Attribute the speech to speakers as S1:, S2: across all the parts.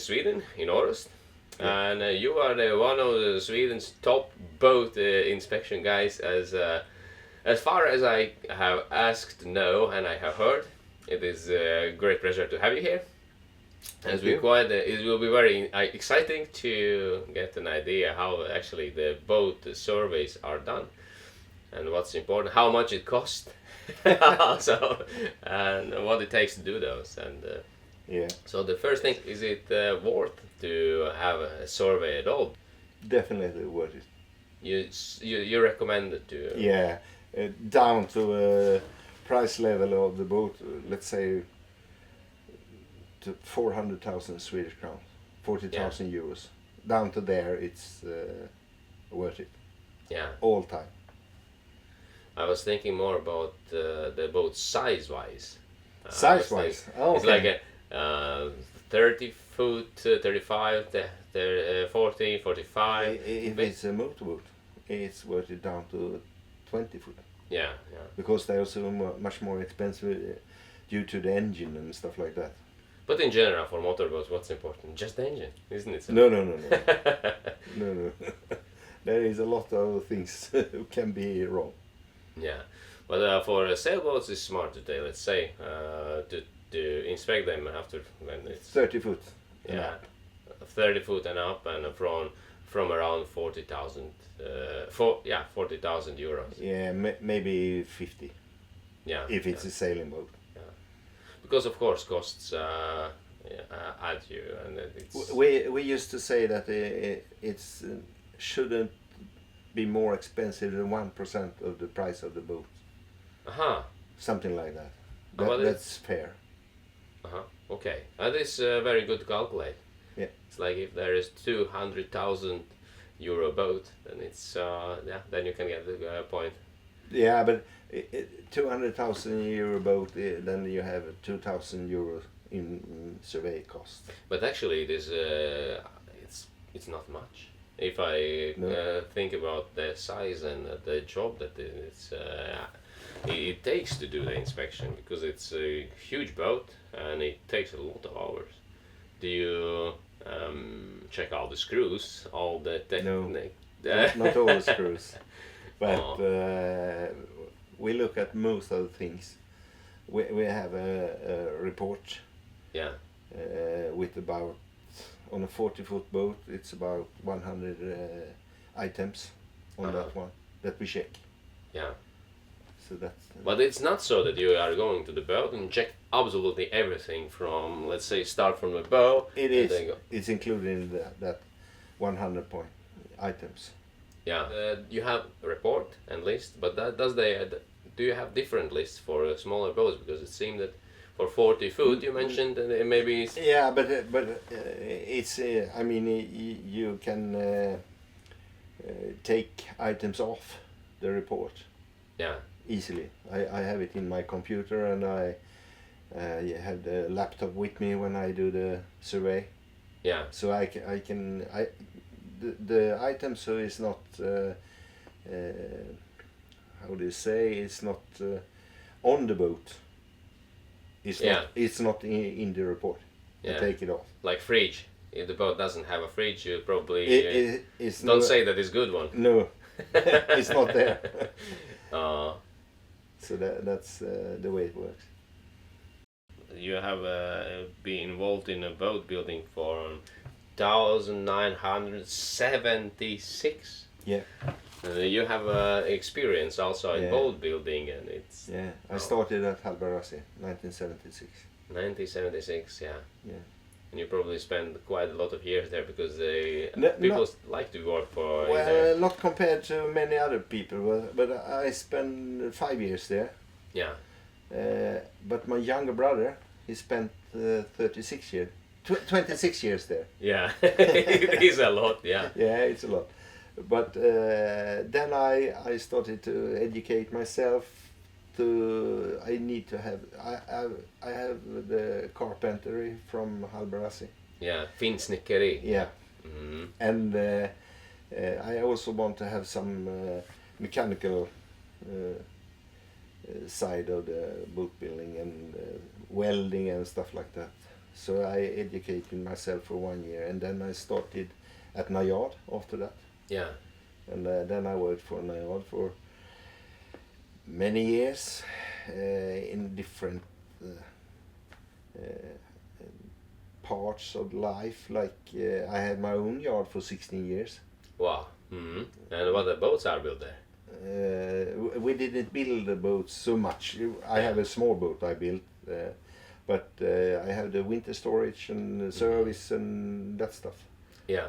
S1: Sweden, in Orust. And you are one of the Sweden's top boat inspection guys. As far as I have asked, know, and I have heard, it is a great pleasure to have you here. As we quite, it will be very exciting to get an idea how actually the boat surveys are done, and what's important, how much it costs, so, and what it takes to do those. And so the first thing, is it worth to have a survey at all?
S2: Definitely worth it.
S1: You recommend it to?
S2: Yeah, down to a price level of the boat, let's say to 400,000 Swedish crowns, 40,000 euros. Down to there, it's worth it.
S1: Yeah.
S2: All time.
S1: I was thinking more about the boat size-wise.
S2: Size-wise?
S1: It's like a 30 foot, 35, 40, 45.
S2: If it's a motorboat, it's worth it down to 20 foot.
S1: Yeah.
S2: Because they're also much more expensive due to the engine and stuff like that.
S1: But in general, for motorboats, what's important? Just the engine, isn't it?
S2: No. No. There is a lot of things can be wrong.
S1: Yeah, but for sailboats, it's smart today. Let's say to inspect them after when it's
S2: 30 foot.
S1: Yeah, 30 foot and up, and from around 40,000. 40,000 euros.
S2: Yeah, maybe 50.
S1: Yeah.
S2: If it's a sailing boat.
S1: Yeah. Because of course costs add you, and it's.
S2: We used to say that it's shouldn't be more expensive than 1% of the price of the boat. Something like that. That's fair.
S1: Okay, that is very good to calculate.
S2: Yeah.
S1: It's like if there is 200,000 euro boat, then it's then you can get the point.
S2: Yeah, but 200,000 euro boat, then you have 2,000 euros in survey cost.
S1: But actually, it is it's not much. If I think about the size and the job that it takes to do the inspection, because it's a huge boat and it takes a lot of hours. Do you check all the screws, all the technique?
S2: No, not all the screws, but we look at most of the things. We have a report.
S1: Yeah.
S2: With about, on a 40-foot boat, it's about 100 items on that one that we check.
S1: Yeah.
S2: So that's.
S1: But it's not so that you are going to the boat and check absolutely everything from, let's say, start from the bow.
S2: It is. It's included in that 100 items.
S1: Yeah. You have a report and list, but do you have different lists for smaller boats? Because it seemed that for 40 foot you mentioned maybe.
S2: Yeah, but it's. I mean, you can take items off the report.
S1: Yeah.
S2: Easily. I have it in my computer, and I have the laptop with me when I do the survey.
S1: Yeah.
S2: So the item, so it's not how do you say, it's not on the boat. It's not in the report.
S1: Yeah.
S2: You take it off.
S1: Like fridge. If the boat doesn't have a fridge, you probably
S2: don't
S1: say that it's good one.
S2: No, it's not there. So that's the way it works.
S1: You have been involved in a boat building for 1976.
S2: Yeah.
S1: You have experience also in boat building, and it's.
S2: Yeah, I started at Hallberg-Rassy, 1976.
S1: 1976, yeah.
S2: Yeah.
S1: And you probably spent quite a lot of years there, because people like to work for.
S2: Well, not compared to many other people, but I spent 5 years there.
S1: Yeah.
S2: But my younger brother, he spent 26 years, 26 years there.
S1: Yeah, it is a lot. Yeah.
S2: Yeah, it's a lot. But then I started to educate myself. I need to have. I have the carpentry from Hallberg-Rassy.
S1: Yeah, finsnickeri.
S2: Yeah.
S1: Mm-hmm.
S2: And I also want to have some mechanical side of the boat building and welding and stuff like that. So I educated myself for 1 year, and then I started at Najad after that.
S1: Yeah.
S2: And then I worked for Najad for many years in different parts of life. Like I had my own yard for 16 years.
S1: Wow. And what the boats are built there?
S2: We didn't build the boats so much. I have a small boat I built, but I have the winter storage and service and that stuff.
S1: Yeah.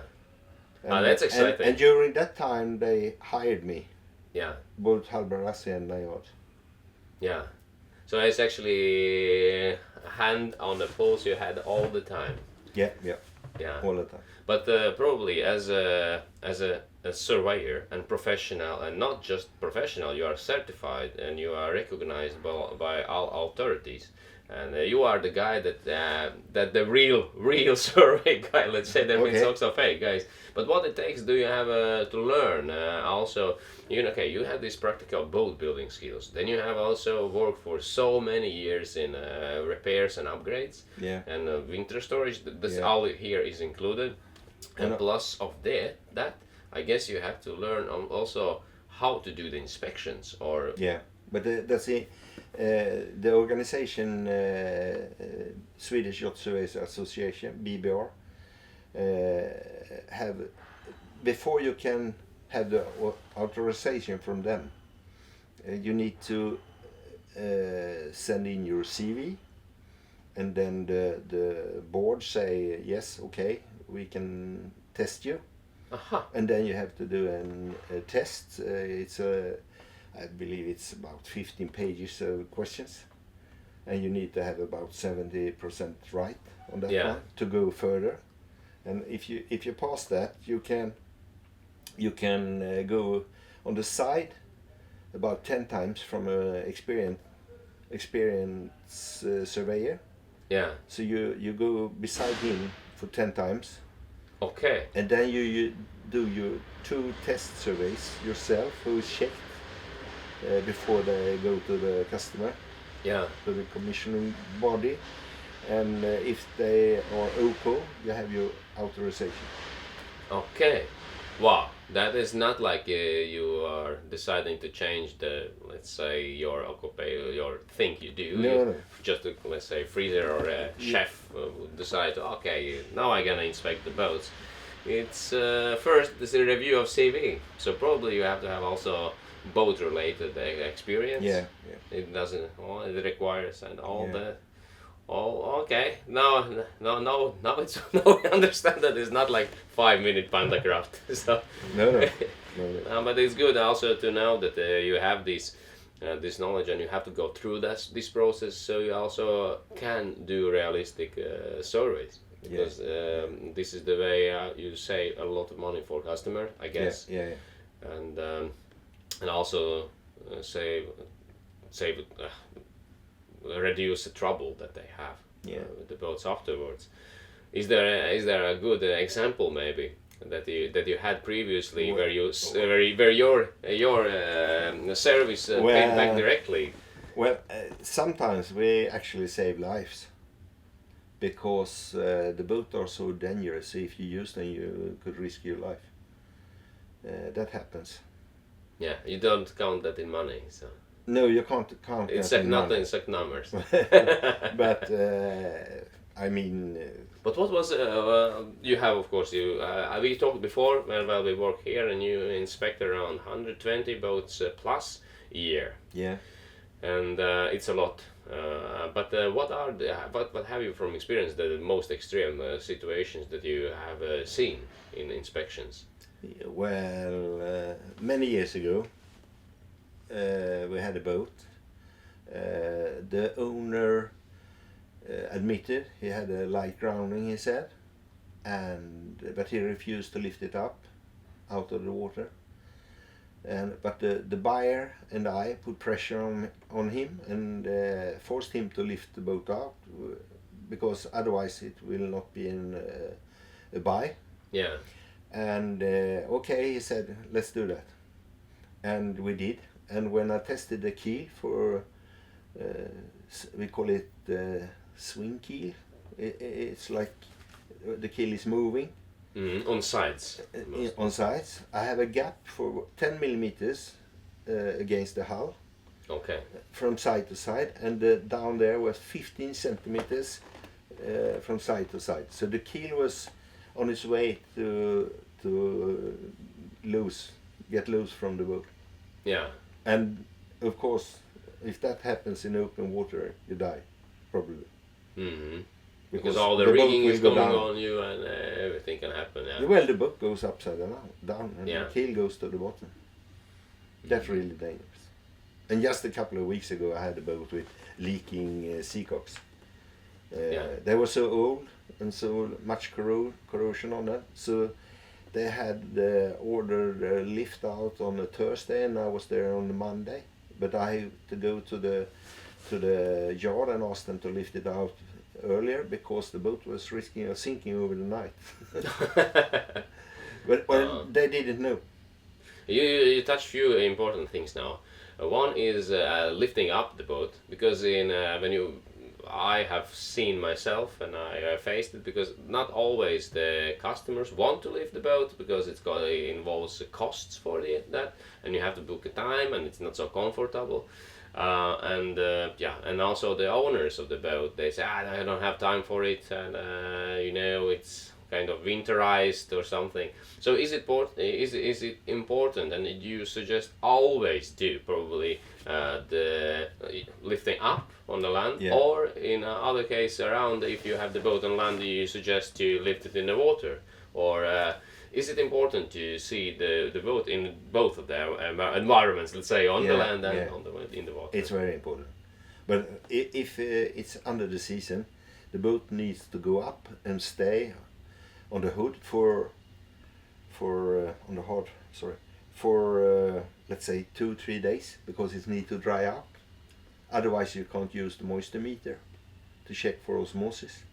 S2: And,
S1: that's exciting.
S2: And during that time, they hired me.
S1: Yeah.
S2: Both Hallberg-Rassy and Najad.
S1: Yeah. So it's actually a hand on the pulse you had all the time.
S2: Yeah,
S1: Yeah.
S2: all the time.
S1: But probably as a surveyor and professional, and not just professional, you are certified and you are recognized by all authorities. And you are the guy that the real survey guy. Let's say there been also fake guys. But what it takes do you have to learn? Also, you have these practical boat building skills. Then you have also worked for so many years in repairs and upgrades.
S2: Yeah.
S1: And winter storage. This all here is included. And plus of that, I guess you have to learn also how to do the inspections or.
S2: Yeah, but that's it. The organization Swedish Yacht Surveyors Association, BBR, have, before you can have the authorization from them, you need to send in your CV, and then the board say yes, okay, we can test you. And then you have to do a test. I believe it's about 15 pages of questions, and you need to have about 70% right on that one to go further. And if you pass that, you can go on the side about 10 times from an experienced surveyor.
S1: Yeah.
S2: So you go beside him for 10 times.
S1: Okay.
S2: And then you do your 2 test surveys yourself, who is checked before they go to the customer, to the commissioning body, and if they are OK, you have your authorization.
S1: Okay. Wow, that is not like you are deciding to change let's say your occupation, your thing you do.
S2: No.
S1: Just let's say freezer or a chef would decide, okay, now I'm gonna inspect the boats. It's first it's a review of CV, so probably you have to have also boat related experience.
S2: Yeah.
S1: It doesn't. It requires and all that. Oh, okay. No. It's now we understand that it's not like 5-minute pantograph. So.
S2: No.
S1: But it's good also to know that you have this knowledge and you have to go through this process, so you also can do realistic surveys. Because this is the way you save a lot of money for customer, I guess.
S2: Yeah.
S1: And also save reduce the trouble that they have with the boats afterwards. Is there a good example maybe that you had previously where your service paid back directly?
S2: Well, sometimes we actually save lives, because the boats are so dangerous. If you use them, you could risk your life. That happens.
S1: Yeah, you don't count that in money, so.
S2: No, you can't count.
S1: It's not in exact numbers.
S2: But I mean.
S1: But what was you have? Of course, we talked before while we work here, and you inspect around 120 boats plus a year.
S2: Yeah.
S1: And it's a lot. But what have you from experience the most extreme situations that you have seen in inspections?
S2: Well, many years ago, we had a boat. The owner admitted he had a light grounding, he said, but he refused to lift it up out of the water. But the buyer and I put pressure on him and forced him to lift the boat out, because otherwise it will not be a buy.
S1: Yeah.
S2: And okay, he said, let's do that. And we did. And when I tested the keel for, we call it swing keel, It's like the keel is moving.
S1: On sides.
S2: On sides. I have a gap for 10 millimeters against the hull.
S1: Okay.
S2: From side to side, and down there was 15 centimeters from side to side. So the keel was on its way to get loose from the boat.
S1: Yeah.
S2: And of course, if that happens in open water, you die, probably.
S1: Because all the rigging is going on you, and everything can happen. Yeah.
S2: Well, the boat goes upside down, and
S1: Yeah.
S2: the keel goes to the bottom. That's really dangerous. And just a couple of weeks ago, I had a boat with leaking seacocks. They were so old and so much corrosion on them. So they had ordered a lift out on a Thursday, and I was there on the Monday. But I had to go to the yard and ask them to lift it out earlier because the boat was risking of sinking over the night. But they didn't know.
S1: You touched few important things now. One is lifting up the boat, because I have seen myself, and I faced it, because not always the customers want to lift the boat, because it involves costs for that, and you have to book a time, and it's not so comfortable. And also the owners of the boat, they say, I don't have time for it, and it's kind of winterized or something. So is it important, and you suggest always do probably the lifting up on the land, or in other case around, if you have the boat on land, you suggest to lift it in the water, or is it important to see the boat in both of their environments, let's say on the land and in the water?
S2: It's very important. But if it's under the season, the boat needs to go up and stay on the hood for let's say 2-3 days, because it needs to dry out. Otherwise you can't use the moisture meter to check for osmosis.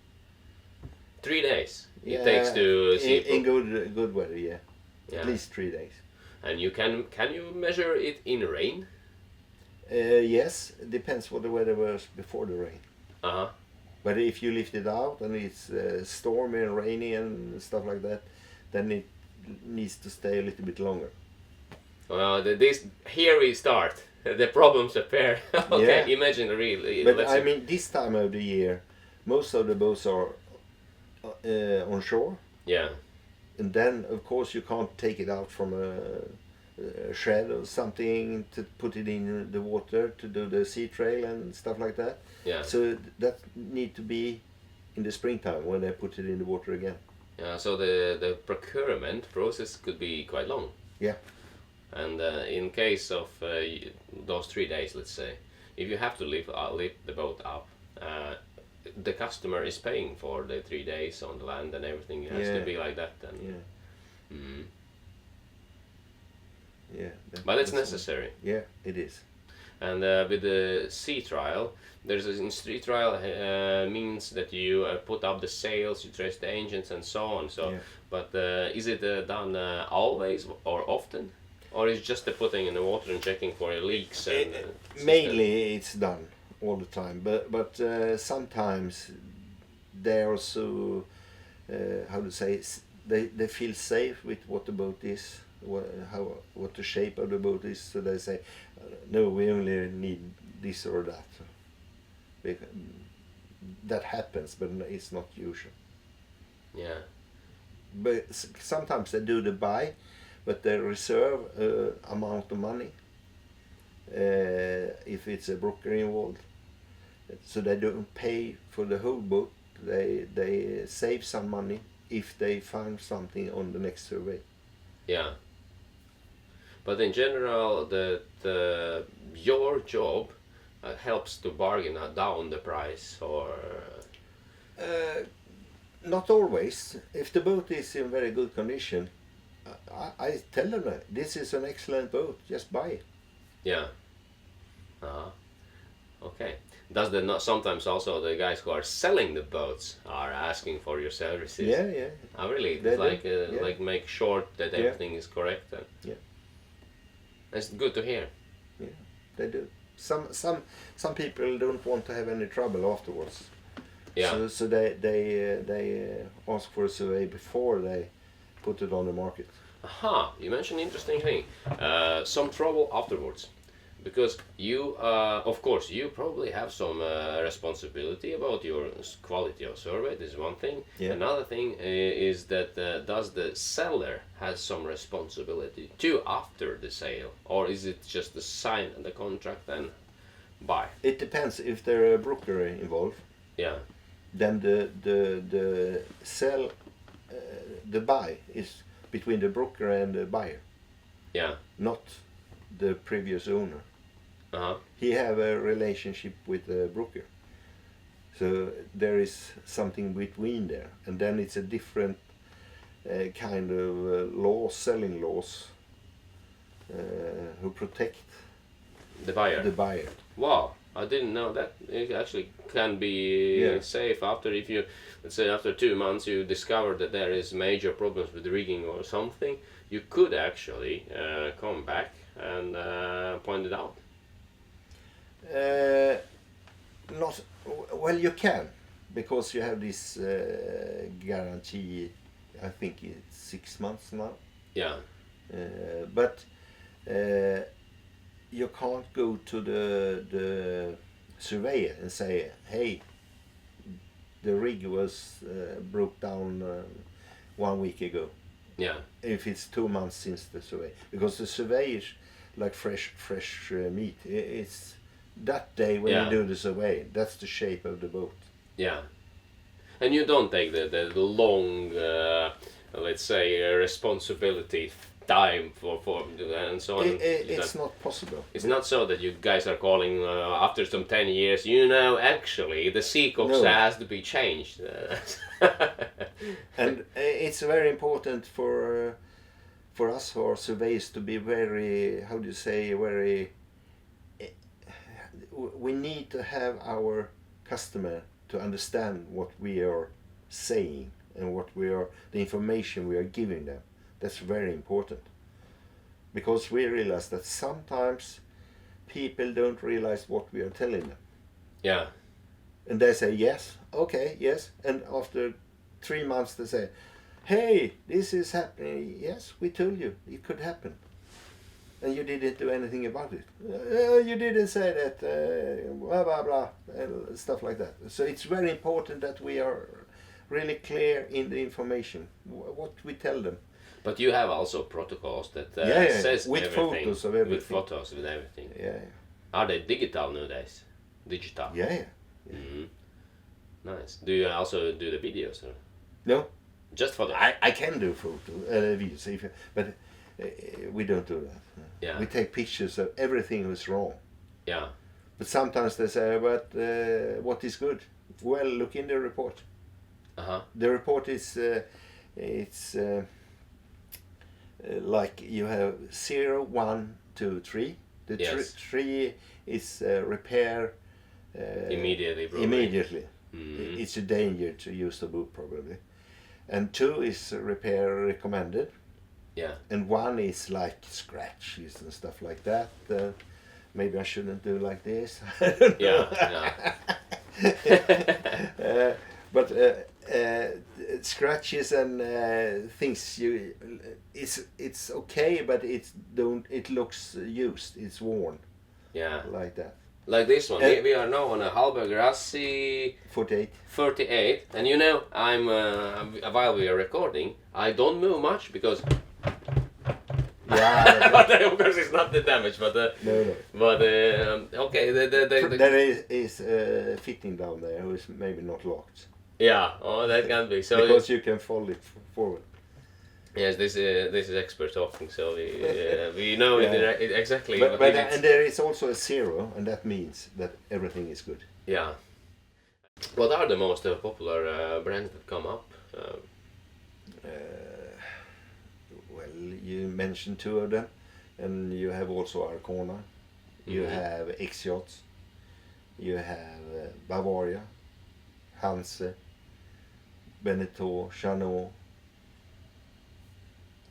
S1: 3 days it takes to see
S2: in good weather, at least 3 days.
S1: And you can you measure it in rain?
S2: Yes, it depends what the weather was before the rain. But if you lift it out and it's stormy and rainy and stuff like that, then it needs to stay a little bit longer.
S1: Well, here we start. The problems appear. Okay, imagine really.
S2: But I mean, this time of the year, most of the boats are on shore.
S1: Yeah.
S2: And then, of course, you can't take it out from a shed or something to put it in the water to do the sea trail and stuff like that.
S1: Yeah.
S2: So that need to be in the springtime when they put it in the water again.
S1: Yeah. So the procurement process could be quite long.
S2: Yeah.
S1: And in case of those 3 days, let's say, if you have to lift the boat up, the customer is paying for the 3 days on the land, and everything has to be like that. Then.
S2: Yeah.
S1: But it's necessary.
S2: Yeah, it is.
S1: And with the sea trial, in sea trial means that you put up the sails, you trace the engines, and so on. So, but is it done always or often? Or is just the putting in the water and checking for leaks? And,
S2: mainly it's done all the time, but sometimes they are so they feel safe with what the boat is, what the shape of the boat is, so they say, no, we only need this or that. That happens, but it's not usual.
S1: Yeah.
S2: But sometimes they do the buy, but they reserve amount of money if it's a broker involved. So they don't pay for the whole boat. They save some money if they find something on the next survey.
S1: Yeah. But in general, your job helps to bargain down the price, or
S2: not always. If the boat is in very good condition, I tell them that this is an excellent boat, just buy it.
S1: Yeah. Okay. Does sometimes also the guys who are selling the boats are asking for your services?
S2: Yeah.
S1: Oh, really? Like make sure that everything is correct. And that's good to hear.
S2: Yeah, they do. Some people don't want to have any trouble afterwards. Yeah. So they ask for a survey before they put it on the market.
S1: Aha, you mentioned an interesting thing. Some trouble afterwards. Because you, of course, you probably have some responsibility about your quality of survey. This is one thing.
S2: Yeah.
S1: Another thing is that does the seller has some responsibility too after the sale, or is it just the sign the contract and buy?
S2: It depends. If there are a broker involved,
S1: Yeah.
S2: then the sell, the buy is between the broker and the buyer,
S1: Yeah.
S2: not the previous owner.
S1: Uh-huh.
S2: He have a relationship with the broker, so there is something between there, and then it's a different kind of laws, selling laws, who protect
S1: The buyer.
S2: the buyer.
S1: Wow, I didn't know that. It actually can be
S2: Yeah.
S1: safe after, if you, let's say after 2 months you discover that there is major problems with rigging or something, you could actually come back and point it out.
S2: Not well. You can, because you have this guarantee. I think it's 6 months now.
S1: Yeah.
S2: But you can't go to the surveyor and say, "Hey, the rig was broke down 1 week ago."
S1: Yeah.
S2: If it's 2 months since the survey, because the survey is like fresh meat. It's that day when
S1: Yeah.
S2: you do the survey. That's the shape of the boat.
S1: Yeah. And you don't take the long, let's say, responsibility time for and so on.
S2: It's not possible.
S1: It's not so that you guys are calling after some 10 years, you know, actually the seacox
S2: No.
S1: has to be changed.
S2: And it's very important for us, for surveyors, to be very, how do you say, very. We need to have our customer to understand what we are saying and the information we are giving them. That's very important, because we realize that sometimes people don't realize what we are telling them,
S1: Yeah.
S2: and they say yes, okay, yes, and after 3 months they say, "Hey, this is happening." Yes, we told you it could happen, and you didn't do anything about it. You didn't say that, blah blah blah, and stuff like that. So it's very important that we are really clear in the information, what we tell them.
S1: But you have also protocols that says
S2: with
S1: everything.
S2: photos of everything.
S1: With photos, with everything.
S2: Yeah,
S1: Are they digital nowadays? Digital?
S2: yeah.
S1: Mm-hmm. Nice. Do you also do the videos? Or?
S2: No,
S1: Just photos?
S2: I can do videos, but we don't do that.
S1: Yeah.
S2: We take pictures of everything that's wrong.
S1: Yeah.
S2: But sometimes they say, "But what is good?" Well, look in the report.
S1: Uh-huh.
S2: The report is like you have 0, 1, 2, 3. The
S1: Yes.
S2: 3 is repair
S1: Immediately, probably.
S2: immediately.
S1: Mhm.
S2: It's a danger to use the boat, probably. And 2 is repair recommended.
S1: Yeah.
S2: And 1 is like scratches and stuff like that. Maybe I shouldn't do like this. I don't know.
S1: Yeah.
S2: But scratches and things, it's okay, but it looks used. It's worn
S1: Yeah.
S2: like that.
S1: Like this one. We are now on a Hallberg-Rassy
S2: 48.
S1: 38, and you know, I'm while we are recording, I don't move much because.
S2: Yeah.
S1: But of course it's not the damage, but
S2: No.
S1: but okay, the
S2: There is fitting down there who is maybe not locked.
S1: yeah, oh that can be so.
S2: Because you can fold it forward.
S1: Yes, this is expert talking, so we know
S2: Yeah.
S1: it exactly.
S2: But
S1: if it's-
S2: and there is also a 0, and that means that everything is good.
S1: yeah. What are the most popular brands that come up?
S2: Well, you mentioned 2 of them, and you have also Arcona. You
S1: Mhm.
S2: have X-Yachts. You have Bavaria, Hanse, Beneteau, Chanot.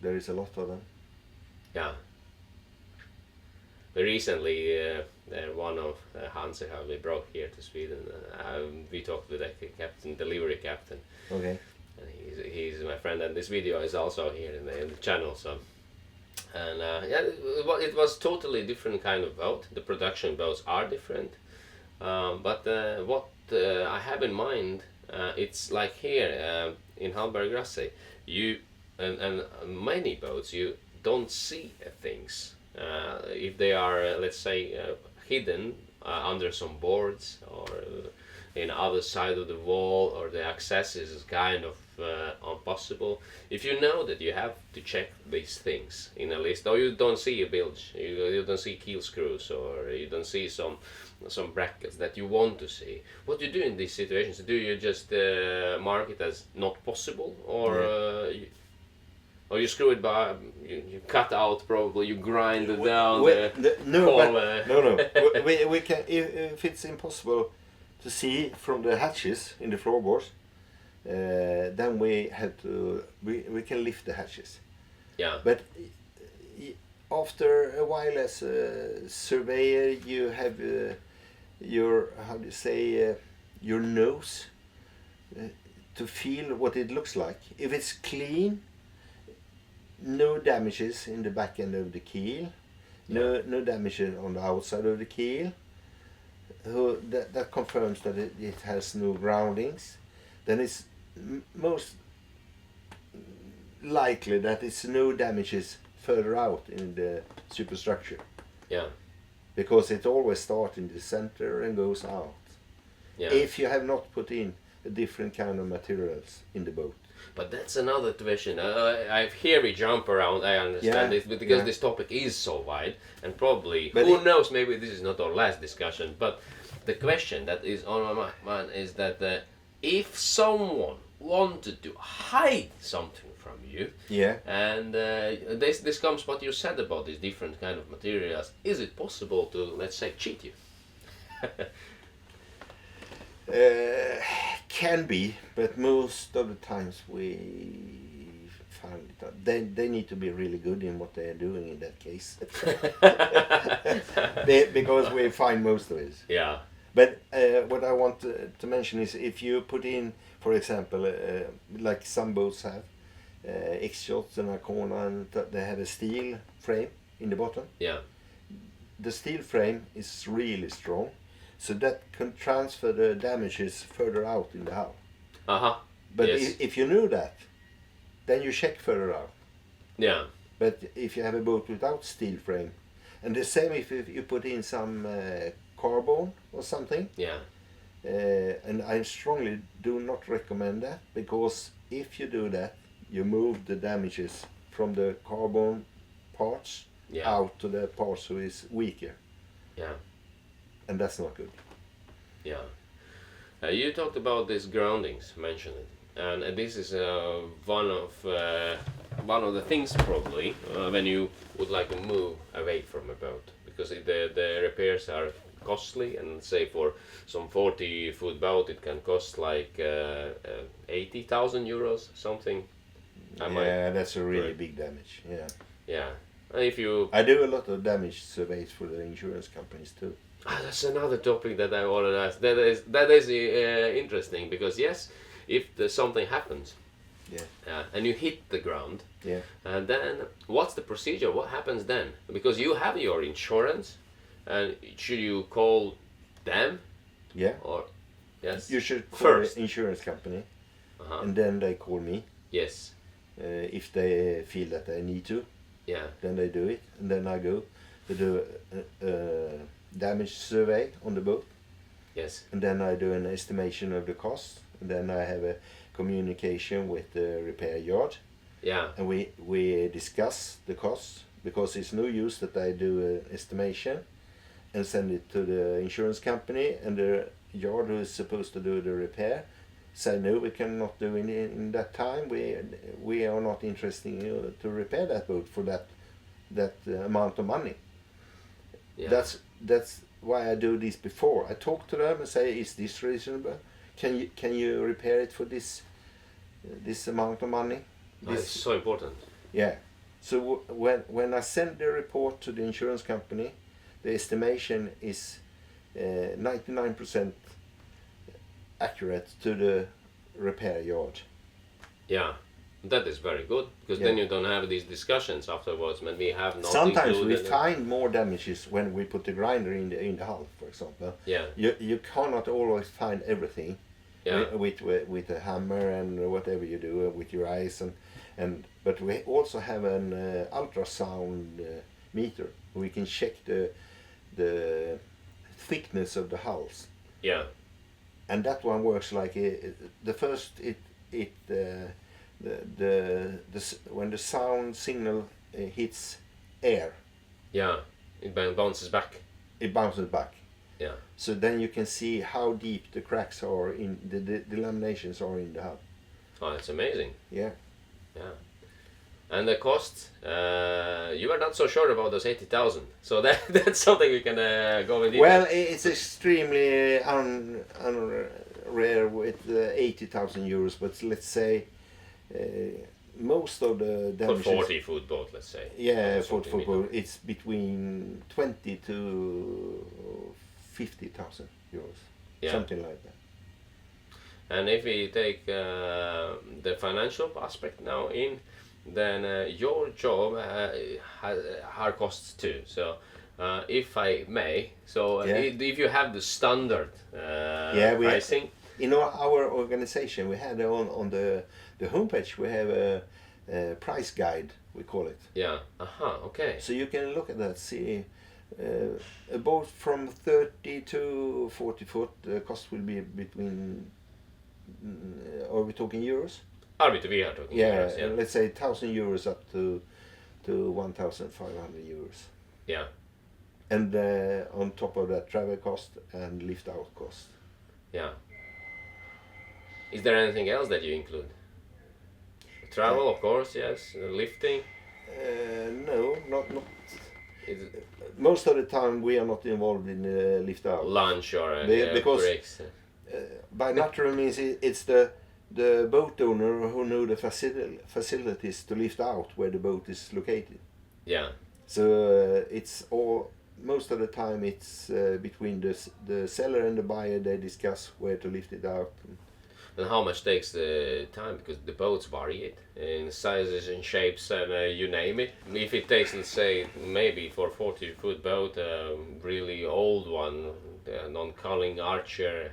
S2: There is a lot of them.
S1: Yeah. recently, one of Hanse how we brought here to Sweden. We talked with the captain, delivery captain.
S2: Okay.
S1: And he's my friend, and this video is also here in the channel. So, and yeah, it was totally different kind of boat. The production boats are different, but what I have in mind, it's like here in Hallberg-Rassy, you and many boats you don't see things if they are let's say hidden under some boards or in other side of the wall, or the access is kind of impossible. If you know that you have to check these things in a list, or you don't see a bilge, you don't see keel screws, or you don't see some brackets that you want to see, what do you do in these situations? Do you just mark it as not possible, or or you screw it by, you cut out, probably you grind it down.
S2: No. we can, if it's impossible to see from the hatches in the floorboards, then we have to, we can lift the hatches.
S1: Yeah.
S2: But after a while, as a surveyor, you have your, how do you say, your nose to feel what it looks like. If it's clean, no damages in the back end of the keel, no damages on the outside of the keel, that confirms that it has no groundings, then it's most likely that it's no damages further out in the superstructure.
S1: Yeah.
S2: Because it always starts in the center and goes out.
S1: Yeah.
S2: If you have not put in a different kind of materials in the boat.
S1: But that's another question. Here we jump around, I understand it, but because this topic is so wide, and probably, but who knows, maybe this is not our last discussion, but the question that is on my mind is that if someone wanted to hide something from you, and this comes what you said about these different kind of materials, is it possible to, let's say, cheat you?
S2: Can be, but most of the times we find that they need to be really good in what they are doing in that case. Because we find most of it.
S1: Yeah.
S2: But what I want to mention is, if you put in, for example, like some boats have, X-Yachts and Arcona, and they have a steel frame in the bottom.
S1: Yeah.
S2: The steel frame is really strong, so that can transfer the damages further out in the hull. But if you knew that, then you check further out.
S1: Yeah.
S2: But if you have a boat without steel frame, and the same if you put in some carbon or something.
S1: Yeah.
S2: And I strongly do not recommend that, because if you do that, you move the damages from the carbon parts out to the parts who is weaker.
S1: Yeah.
S2: And that's not good.
S1: Yeah. You talked about these groundings, mentioned it, and this is one of the things probably when you would like to move away from a boat, because the repairs are costly, and say for some 40-foot boat it can cost like 80,000 euros something.
S2: That's a really big damage.
S1: Yeah. And if you,
S2: I do a lot of damage surveys for the insurance companies too.
S1: That's another topic that I wanted to ask. That is interesting, because yes, if something happens, and you hit the ground, and then what's the procedure? What happens then? Because you have your insurance, and should you call them?
S2: Yeah.
S1: Or yes.
S2: You should call
S1: first
S2: the insurance company, and then they call me.
S1: Yes.
S2: If they feel that they need to.
S1: Yeah.
S2: Then they do it, and then I go to do a damage survey on the boat.
S1: Yes.
S2: And then I do an estimation of the cost, and then I have a communication with the repair yard.
S1: Yeah.
S2: And we discuss the costs, because it's no use that I do an estimation and send it to the insurance company, and the yard who is supposed to do the repair say no, we cannot do it in that time. We are not interested in you to repair that boat for that amount of money.
S1: Yeah.
S2: That's why I do this before. I talk to them and say, is this reasonable? Can you repair it for this amount of money?
S1: It's so important.
S2: Yeah. So when I send the report to the insurance company, the estimation is 99% accurate to the repair yard.
S1: Yeah, that is very good, because then you don't have these discussions afterwards when we have not
S2: Sometimes we
S1: included.
S2: find more damages when we put the grinder in the hull, for example.
S1: Yeah.
S2: You cannot always find everything.
S1: Yeah.
S2: With a hammer and whatever you do with your eyes but we also have an ultrasound meter. We can check the thickness of the hulls.
S1: Yeah.
S2: And that one works like the first when the sound signal hits air.
S1: Yeah. It bounces back.
S2: It bounces back.
S1: Yeah.
S2: So then you can see how deep the cracks are in the laminations are in the hull.
S1: Oh, that's amazing.
S2: Yeah.
S1: Yeah. And the cost, you are not so sure about those 80,000. So that's something we can go in detail.
S2: Well, it's extremely rare with 80,000 euros, but let's say most of the
S1: for
S2: damages...
S1: 40 foot boat, let's say.
S2: Yeah,
S1: Or
S2: for
S1: something
S2: boat, it's between 20 to 50,000 euros.
S1: Yeah.
S2: Something like that.
S1: And if we take the financial aspect now in, then your job has hard costs too. So if I may, so if you have the standard pricing.
S2: In our organization, we had on the homepage, we have a price guide, we call it.
S1: Yeah, okay.
S2: So you can look at that, see a boat from 30 to 40 foot, the cost will be between, are we talking euros?
S1: We are talking euros, yeah.
S2: Let's say 1,000 euros up to 1,500 euros.
S1: Yeah.
S2: And on top of that, travel cost and lift out cost.
S1: Yeah. Is there anything else that you include? Travel, of course, yes. Lifting?
S2: No, not. Most of the time we are not involved in lift out.
S1: Lunch or
S2: because
S1: breaks.
S2: By natural means it's the boat owner who know the facilities to lift out where the boat is located.
S1: Yeah.
S2: So it's all, most of the time it's between the seller and the buyer, they discuss where to lift it out.
S1: And how much takes the time? Because the boats vary in sizes and shapes and you name it. If it takes, let's say, maybe for 40-foot boat, really old one, non-culling Archer,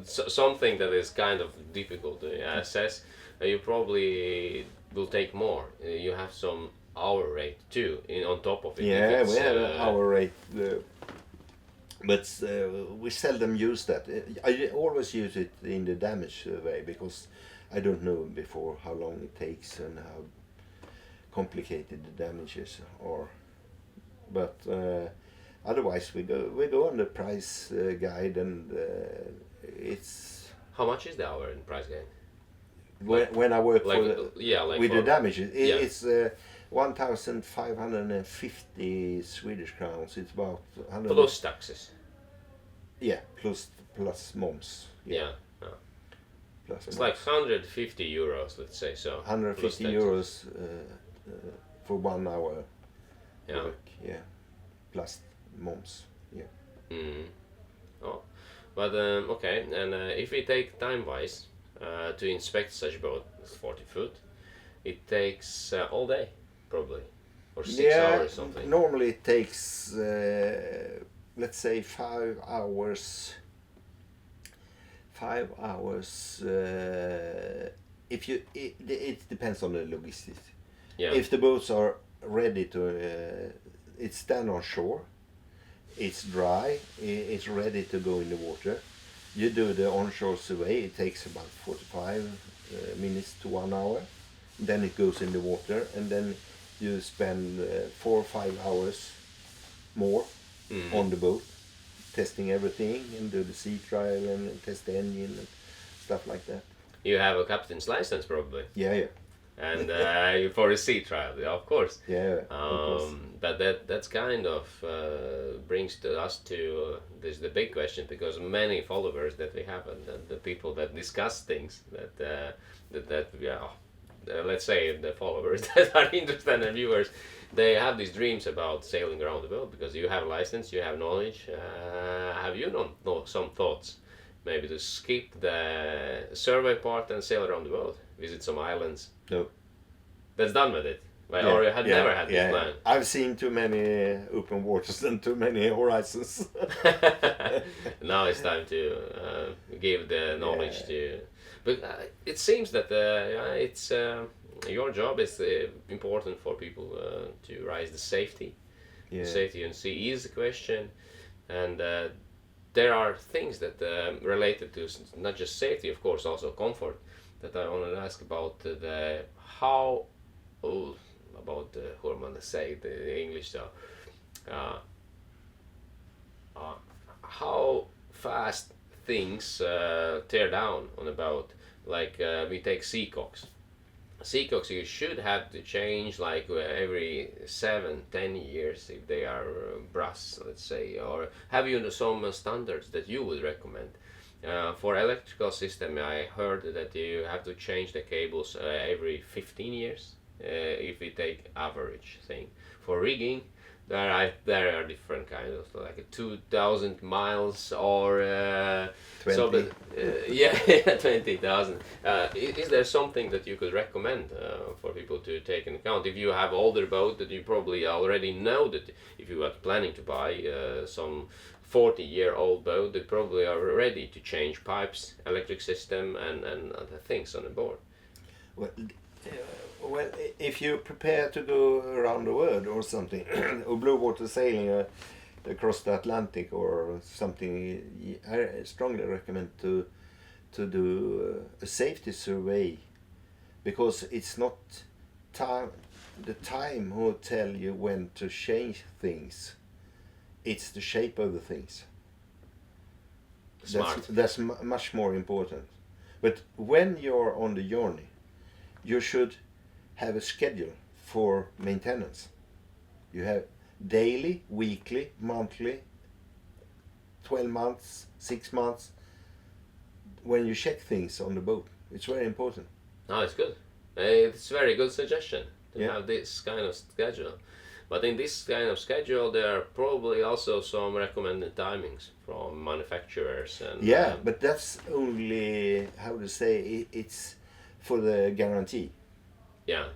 S1: something that is kind of difficult to assess, you probably will take more. You have some hour rate too on top of it.
S2: Yeah, we have an hour rate. But we seldom use that. I always use it in the damage survey because I don't know before how long it takes and how complicated the damages are. But otherwise, we go on the price guide, and it's.
S1: How much is the hour in price guide?
S2: When I work
S1: like,
S2: with the damages, it's 1,550 Swedish crowns. It's about 100.
S1: Plus taxes.
S2: Yeah, plus moms.
S1: Yeah.
S2: Plus
S1: it's
S2: moms.
S1: like 150 euros, let's say so.
S2: 150 euros for 1 hour work. Yeah, plus moms. Yeah.
S1: Mm. Oh, but okay. And if we take time-wise to inspect such a boat, 40 foot, it takes all day. Probably, or 6 hours or something.
S2: Normally it takes, let's say 5 hours. 5 hours. If you, it depends on the logistics.
S1: Yeah.
S2: If the boats are ready to, it's stand on shore, it's dry, it's ready to go in the water. You do the onshore survey. It takes about 45 minutes to 1 hour. Then it goes in the water, and then you spend 4 or 5 hours more on the boat, testing everything and do the sea trial and test the engine and stuff like that.
S1: You have a captain's license probably.
S2: Yeah.
S1: And for a sea trial, of course.
S2: Yeah. Of course.
S1: But that's kind of brings us to this the big question, because many followers that we have and the people that discuss things that let's say the followers that are interested and viewers, they have these dreams about sailing around the world because you have a license, you have knowledge. Have you some thoughts maybe to skip the survey part and sail around the world, visit some islands?
S2: No.
S1: That's done with it. Well, or you had never had this plan.
S2: I've seen too many open waters and too many horizons.
S1: Now it's time to give the knowledge to. But it seems that it's your job is important for people to raise the safety.
S2: Yeah.
S1: Safety and sea is the question, and there are things that related to not just safety, of course, also comfort. That I want to ask about the how. About how am I gonna say it in English though? How fast things tear down on a boat. Like we take seacocks. Seacocks you should have to change like every 7-10 years if they are brass, let's say. Or have you some standards that you would recommend? For electrical system, I heard that you have to change the cables every 15 years. If we take average thing. For rigging, there are different kinds of like 2,000 miles or
S2: 20.
S1: so, but, yeah, 20,000. Is there something that you could recommend for people to take into account? If you have older boat that you probably already know that if you are planning to buy some 40-year-old boat, they probably are ready to change pipes, electric system, and other things on the board.
S2: Well, if you prepare to go around the world or something, or blue water sailing across the Atlantic or something, I strongly recommend to do a safety survey, because it's not the time who tell you when to change things. It's the shape of the things.
S1: Smart.
S2: That's much more important. But when you're on the journey, you should have a schedule for maintenance. You have daily, weekly, monthly, 12 months, 6 months, when you check things on the boat. It's very important.
S1: No, it's good. It's a very good suggestion to
S2: Yeah.
S1: have this kind of schedule. But in this kind of schedule, there are probably also some recommended timings from manufacturers. And
S2: Yeah, but that's only, how to say, it's for the guarantee.
S1: yeah.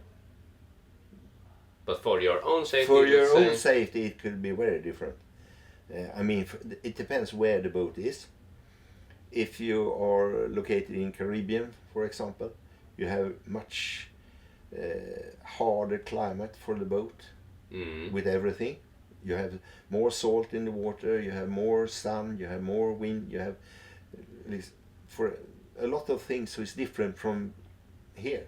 S1: But for your own safety,
S2: For
S1: you
S2: your
S1: could
S2: own
S1: say-
S2: safety, it could be very different. I mean, it depends where the boat is. If you are located in Caribbean, for example, you have much harder climate for the boat with everything. You have more salt in the water, you have more sun, you have more wind, you have for a lot of things, so it's different from here.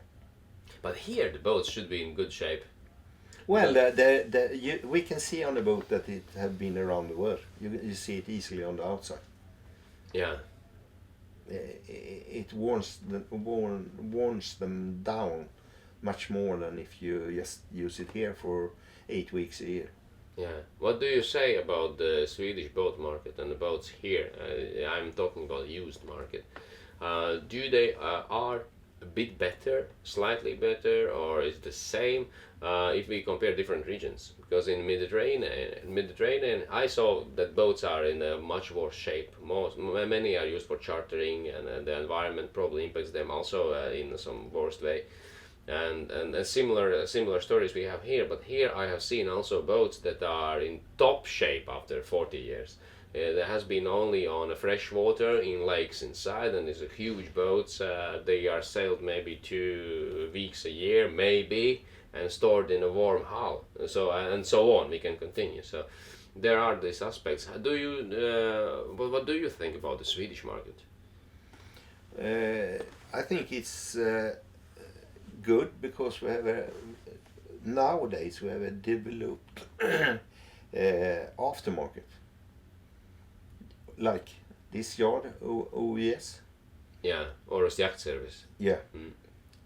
S1: But here, the boats should be in good shape.
S2: Well, we can see on the boat that it have been around the world. You see it easily on the outside.
S1: Yeah.
S2: It warms them down much more than if you just use it here for 8 weeks a year.
S1: Yeah. What do you say about the Swedish boat market and the boats here? I'm talking about used market. Do they are a bit better, slightly better, or is the same if we compare different regions? Because in Mediterranean, I saw that boats are in a much worse shape. Many are used for chartering, and the environment probably impacts them also in some worst way. And similar stories we have here. But here I have seen also boats that are in top shape after 40 years. There has been only on a fresh water in lakes inside, and these are huge boats. They are sailed maybe 2 weeks a year, maybe, and stored in a warm hull. So and so on. We can continue. So there are these aspects. What do you think about the Swedish market?
S2: I think it's good because we have nowadays we have a developed aftermarket. Like this yard, OES.
S1: Yeah, or a yacht service.
S2: Yeah.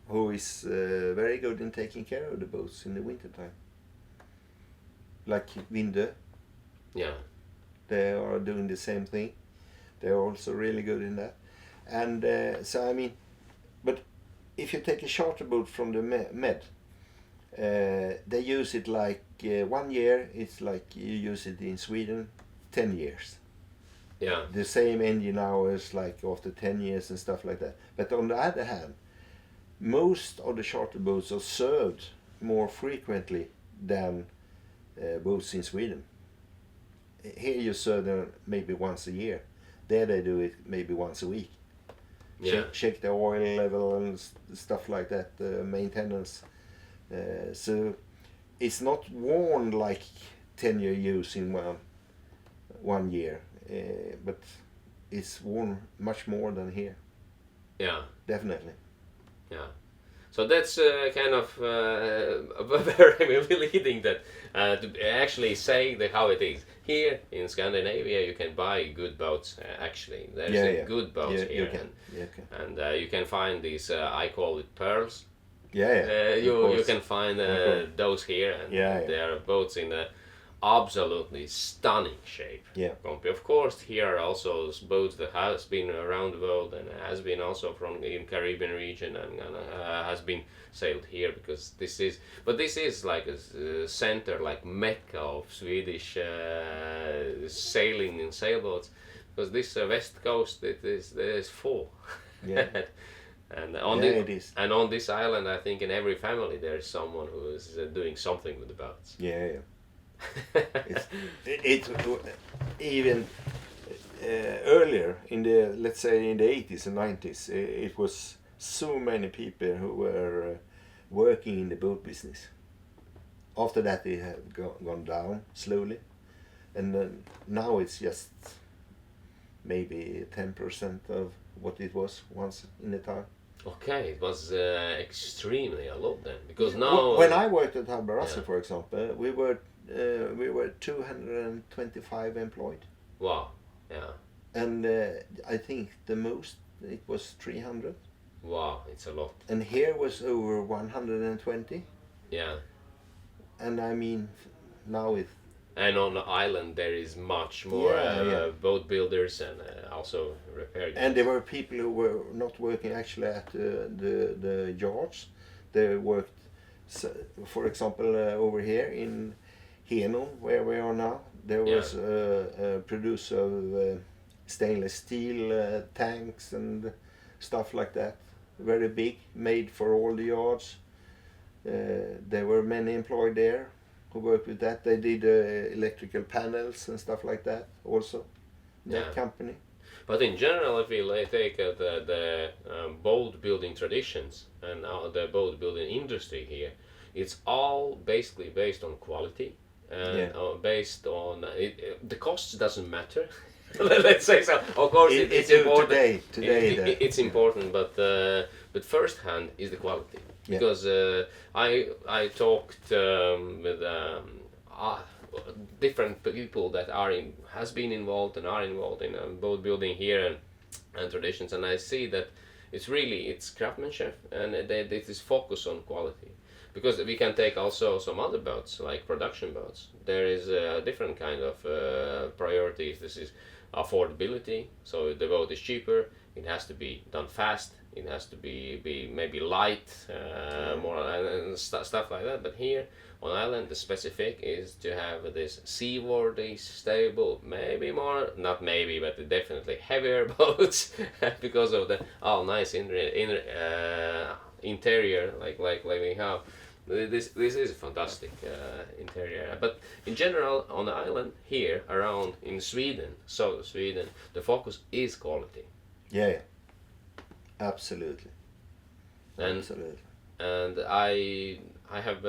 S2: Who is very good in taking care of the boats in the wintertime. Like Vindö.
S1: Yeah.
S2: They are doing the same thing. They're also really good in that. And so I mean, but if you take a charter boat from the Med, they use it like 1 year. It's like you use it in Sweden, 10 years.
S1: Yeah.
S2: The same engine hours like after 10 years and stuff like that. But on the other hand, most of the charter boats are served more frequently than boats in Sweden. Here you serve them maybe once a year. There they do it maybe once a week.
S1: Yeah.
S2: Check the oil level and stuff like that, maintenance. So it's not worn like 10-year use in one year, but it's worn much more than here.
S1: Yeah.
S2: Definitely.
S1: Yeah. So that's kind of very misleading that to actually say how it is. Here in Scandinavia, you can buy good boats. Actually, there's good boats here,
S2: you can.
S1: And you can find these. I call it pearls.
S2: Yeah.
S1: You can find those here, and they are boats in a absolutely stunning shape.
S2: Yeah.
S1: Of course, here are also boats that has been around the world and has been also from in Caribbean region and has been sailed here because this is like a center, like Mecca of Swedish sailing in sailboats, because this west coast it is full.
S2: Yeah.
S1: And on this island, I think in every family there is someone who is doing something with the boats.
S2: Yeah. It's even earlier in the, let's say in the 80s and 90s, it was so many people who were working in the boat business. After that it had gone down slowly, and now it's just maybe 10% of what it was once in a time.
S1: Okay, it was extremely a lot then, because now
S2: when I worked at Hallberg-Rassy, for example, we were 225 employed.
S1: Wow. Yeah.
S2: And I think the most it was 300.
S1: Wow, it's a lot.
S2: And here was over 120.
S1: Yeah.
S2: And I mean, now it.
S1: And on the island there is much more boat builders and also repair guys.
S2: And there were people who were not working actually at the yards. They worked, for example, over here in Henum, where we are now. There was a producer of stainless steel tanks and stuff like that. Very big, made for all the yards. There were many employed there who worked with that. They did electrical panels and stuff like that also. That company.
S1: But in general, if we take the boat building traditions and the boat building industry here, it's all basically based on quality and based on the costs doesn't matter. Let's say so. Of course, it's important. Today it's important, but first hand is the quality.
S2: Yeah.
S1: Because I talked with different people that has been involved and are involved in boat building here and traditions, and I see that it's craftsmanship and it is focus on quality. Because we can take also some other boats like production boats. There is a different kind of priorities. This is affordability. So the boat is cheaper. It has to be done fast. It has to be maybe light, more and stuff like that. But here on island, the specific is to have this seaworthy, stable, maybe more, not maybe, but definitely heavier boats because of the nice interior like we have. This is a fantastic interior. But in general, on the island here around in Sweden, south of Sweden, the focus is quality.
S2: Yeah. Absolutely.
S1: Absolutely. And I have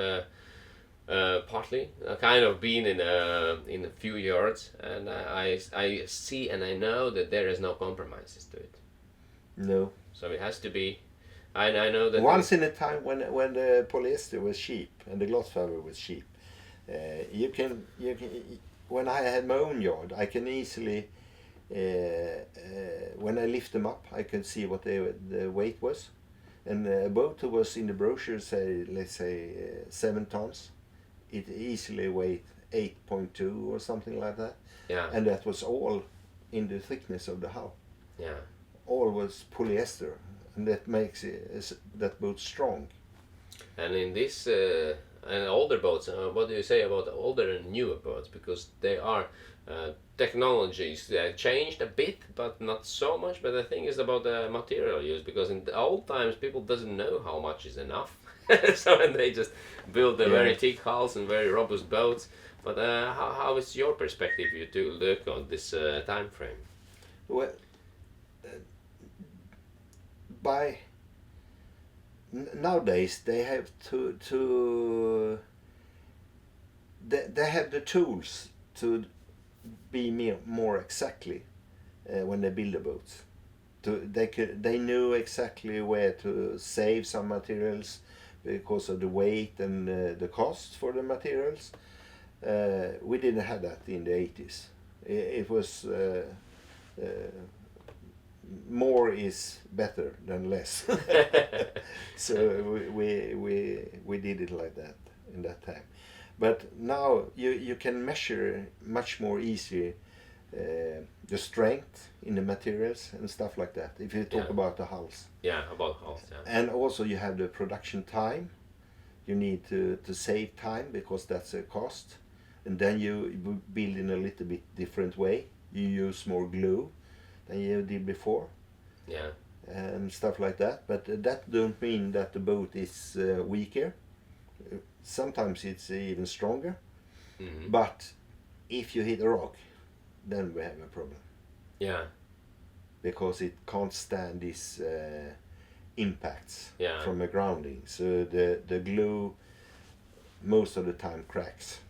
S1: partly kind of been in a few yards, and I see and I know that there is no compromises to it.
S2: No.
S1: So it has to be. I know that
S2: once in a time when the polyester was cheap and the glass fiber was cheap, you can when I had my own yard, I can easily. When I lift them up, I could see what the weight was, and a boat who was in the brochure, let's say 7 tons, it easily weighed 8.2 or something like that.
S1: Yeah.
S2: And that was all in the thickness of the hull.
S1: Yeah.
S2: All was polyester, and that makes that boat strong.
S1: And in this and older boats, what do you say about the older and newer boats? Because they are technologies changed a bit, but not so much. But the thing is about the material use, because in the old times people doesn't know how much is enough, so and they just build the very thick hulls and very robust boats. But how is your perspective you to look on this time frame?
S2: Well, nowadays they have they have the tools to be more exactly when they build the boats. They knew exactly where to save some materials because of the weight and the cost for the materials. We didn't have that in the 80s. It was more is better than less. So we did it like that in that time. But now you can measure much more easy the strength in the materials and stuff like that, if you talk about the hulls.
S1: Yeah, about hulls, yeah.
S2: And also you have the production time. You need to save time because that's a cost. And then you build in a little bit different way. You use more glue than you did before.
S1: Yeah.
S2: And stuff like that. But that don't mean that the boat is weaker. Sometimes it's even stronger.
S1: Mm-hmm.
S2: But if you hit a rock, then we have a problem.
S1: Yeah.
S2: Because it can't stand these impacts from a grounding. So the glue most of the time cracks.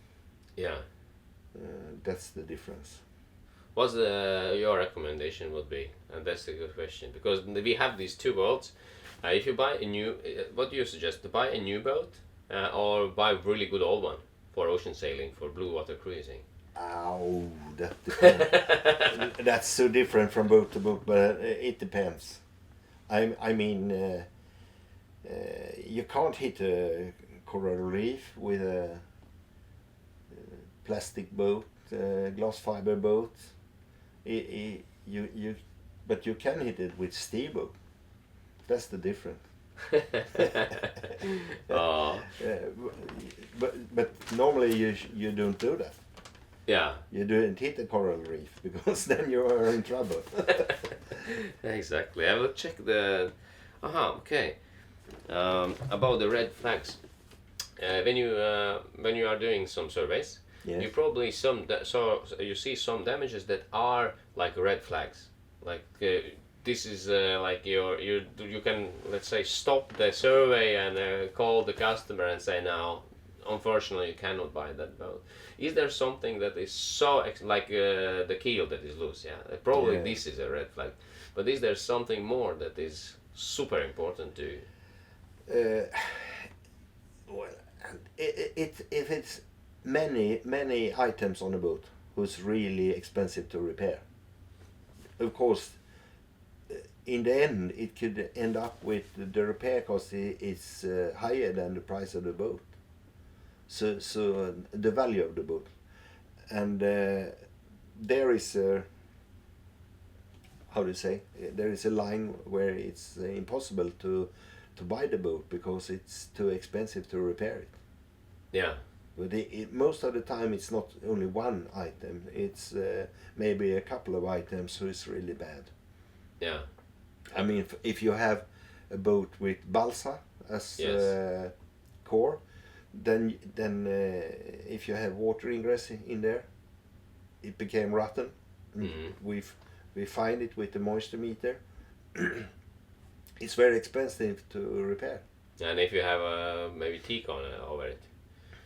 S1: Yeah.
S2: That's the difference.
S1: What's your recommendation would be? And that's a good question, because we have these two boats. If you buy a new, what do you suggest? To buy a new boat or buy a really good old one for ocean sailing, for blue water cruising?
S2: Oh, that depends. That's so different from boat to boat, but it depends. I mean, you can't hit a coral reef with a plastic boat, glass fiber boat. But you can hit it with steel boat. That's the difference.
S1: Oh.
S2: But normally you don't do that.
S1: Yeah.
S2: You don't hit the coral reef because then you are in trouble.
S1: Exactly. I will check the. Okay. About the red flags. When you are doing some surveys,
S2: Yes.
S1: you probably you see some damages that are like red flags. Like this is like you can, let's say, stop the survey and call the customer and say, no, unfortunately you cannot buy that boat. Is there something that is so like the keel that is loose? Yeah, probably this is a red flag. But is there something more that is super important to you?
S2: Well, if it's many items on a boat who's really expensive to repair, of course, in the end it could end up with the repair cost is higher than the price of the boat. So the value of the boat, and there is a, how do you say, there is a line where it's impossible to buy the boat because it's too expensive to repair it.
S1: Yeah.
S2: But most of the time it's not only one item, it's maybe a couple of items who is really bad.
S1: Yeah.
S2: I mean, if you have a boat with balsa as core, then if you have water ingress in there, it became rotten. Mm-hmm. We find it with the moisture meter. It's very expensive to repair.
S1: And if you have maybe teak on over it.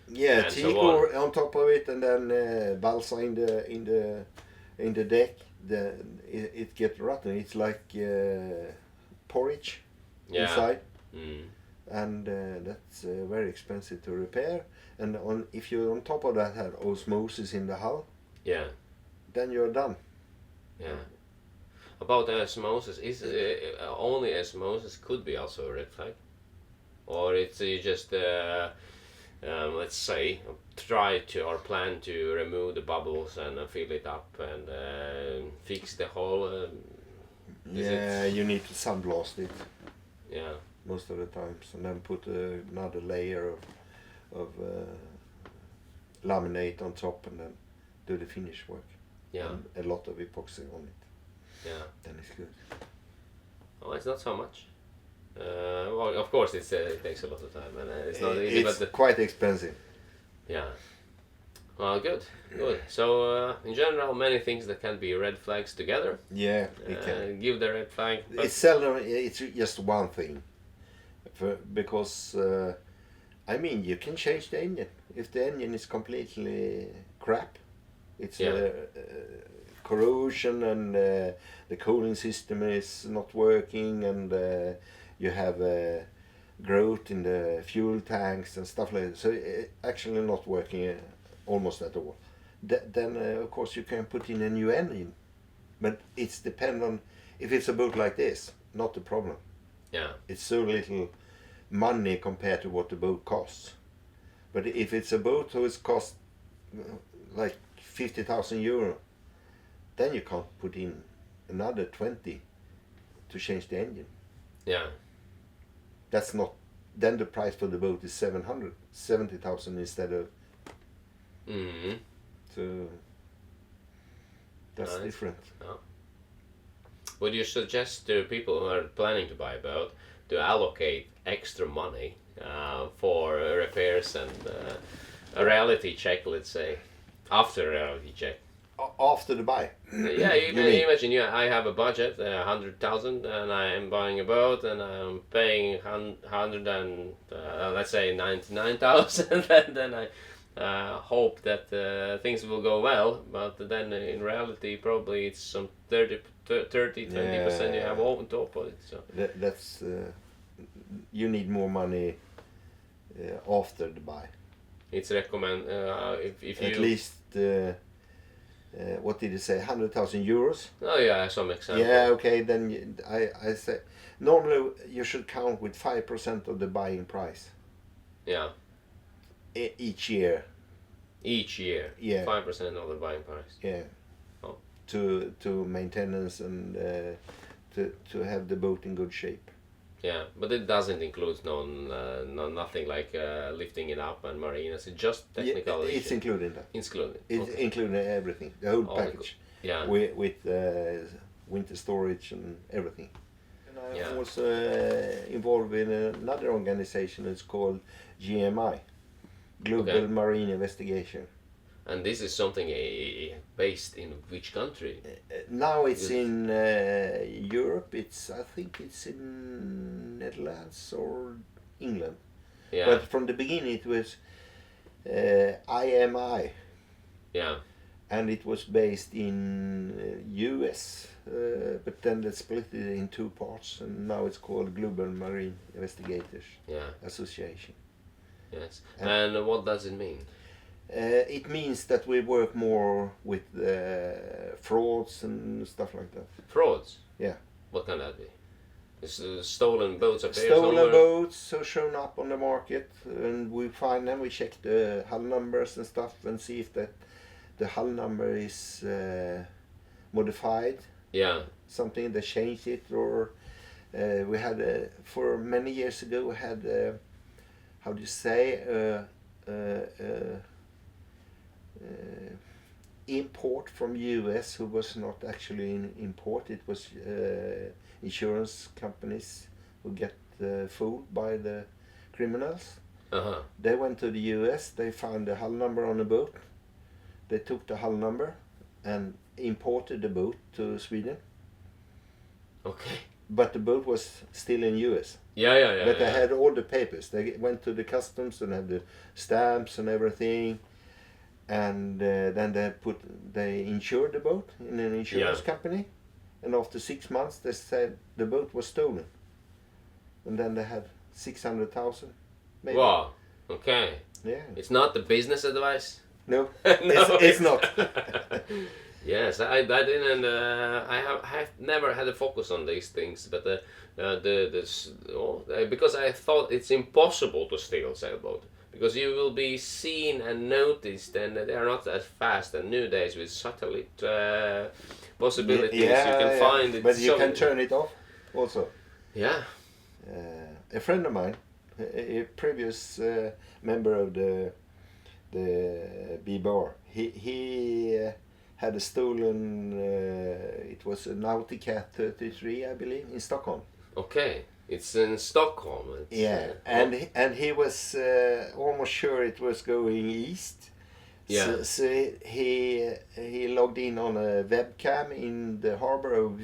S2: Yeah, teak on top of it, and then balsa in the deck. It gets rotten. It's like porridge inside, and that's very expensive to repair. And if you on top of that have osmosis in the hull, then you're done.
S1: Yeah. About osmosis, is only osmosis could be also a red flag, or it's you just let's say try to or plan to remove the bubbles and fill it up and fix the whole.
S2: You need to sandblast it.
S1: Yeah.
S2: most of the times, and then put another layer of laminate on top, and then do the finish work.
S1: Yeah.
S2: And a lot of epoxy on it.
S1: Yeah.
S2: Then it's good.
S1: Oh, it's not so much. Well, of course, it takes a lot of time, and it's not easy.
S2: It's
S1: but
S2: quite expensive.
S1: yeah. Well, good. So, in general, many things that can be red flags together.
S2: Yeah, it can.
S1: Give the red flag.
S2: It's seldom. It's just one thing, because I mean, you can change the engine if the engine is completely crap. It's corrosion, and the cooling system is not working, and you have growth in the fuel tanks and stuff like that. So it actually not working almost at all. Then of course you can put in a new engine, but it's depend on if it's a boat like this, not the problem.
S1: Yeah.
S2: It's so little money compared to what the boat costs. But if it's a boat who's cost like 50,000 euro, then you can't put in another 20 to change the engine.
S1: Yeah.
S2: That's not. Then the price for the boat is 70,000 instead of.
S1: Mm-hmm.
S2: So that's different.
S1: Yeah. Would you suggest to people who are planning to buy a boat to allocate extra money for repairs and a reality check, let's say, after a reality check?
S2: After the buy?
S1: Yeah, you imagine I have a budget, 100,000, and I am buying a boat, and I'm paying 100 and let's say 99,000, and then I hope that things will go well, but then in reality probably it's some 20% you have on top of it. So
S2: that's you need more money after the buy.
S1: it's recommend if you
S2: at least what did you say, 100,000 euros?
S1: Oh yeah, some example.
S2: Yeah, okay, then I say normally you should count with 5% of the buying price.
S1: Yeah.
S2: Each year.
S1: Each year.
S2: Yeah.
S1: 5% of the buying price.
S2: Yeah.
S1: Oh.
S2: To maintenance and to have the boat in good shape.
S1: Yeah, but it doesn't include nothing like lifting it up and marinas. It's just technical.
S2: Yeah, it's included that.
S1: Included.
S2: It's
S1: okay.
S2: including everything, the whole
S1: All
S2: package.
S1: Yeah.
S2: With winter storage and everything. And I'm also involved in another organization. It's called GMI, Global Marine Investigation.
S1: And this is something based in which country?
S2: Now it's in Europe. I think it's in Netherlands or England.
S1: Yeah.
S2: But from the beginning it was IMI.
S1: Yeah.
S2: And it was based in US, but then they split it in two parts, and now it's called Global Marine Investigators Association.
S1: Yes. And what does it mean?
S2: It means that we work more with frauds and stuff like that.
S1: Frauds?
S2: Yeah.
S1: What can that be? It's stolen boats appear
S2: Stolen
S1: somewhere?
S2: boats are shown up on the market, and we find them, we check the hull numbers and stuff and see if the hull number is modified. Yeah. Something, they changed it, or we had, for many years ago, we had, how do you say, import from US who was not actually an import. It was insurance companies who get fooled by the criminals. They went to the US, they found the hull number on the boat, they took the hull number and imported the boat to Sweden.
S1: Okay.
S2: But the boat was still in US.
S1: Yeah.
S2: But they had all the papers. They went to the customs and had the stamps and everything. And then they insured the boat in an insurance company, and after 6 months they said the boat was stolen, and then they had 600,000. Maybe.
S1: Wow. Okay.
S2: Yeah.
S1: It's not the business advice.
S2: No.
S1: No,
S2: it's not.
S1: Yes, I didn't. I have never had a focus on these things, but because I thought it's impossible to steal a sailboat. Because you will be seen and noticed, and they are not as fast. And nowadays, with satellite possibilities, you can find it.
S2: But you can turn it off, also.
S1: Yeah,
S2: a friend of mine, a previous member of the B-Bar, he had a stolen, it was a Nautica 33, I believe, in Stockholm.
S1: Okay, it's in Stockholm. It's,
S2: Yeah, and he was almost sure it was going east.
S1: Yeah.
S2: So he logged in on a webcam in the harbor of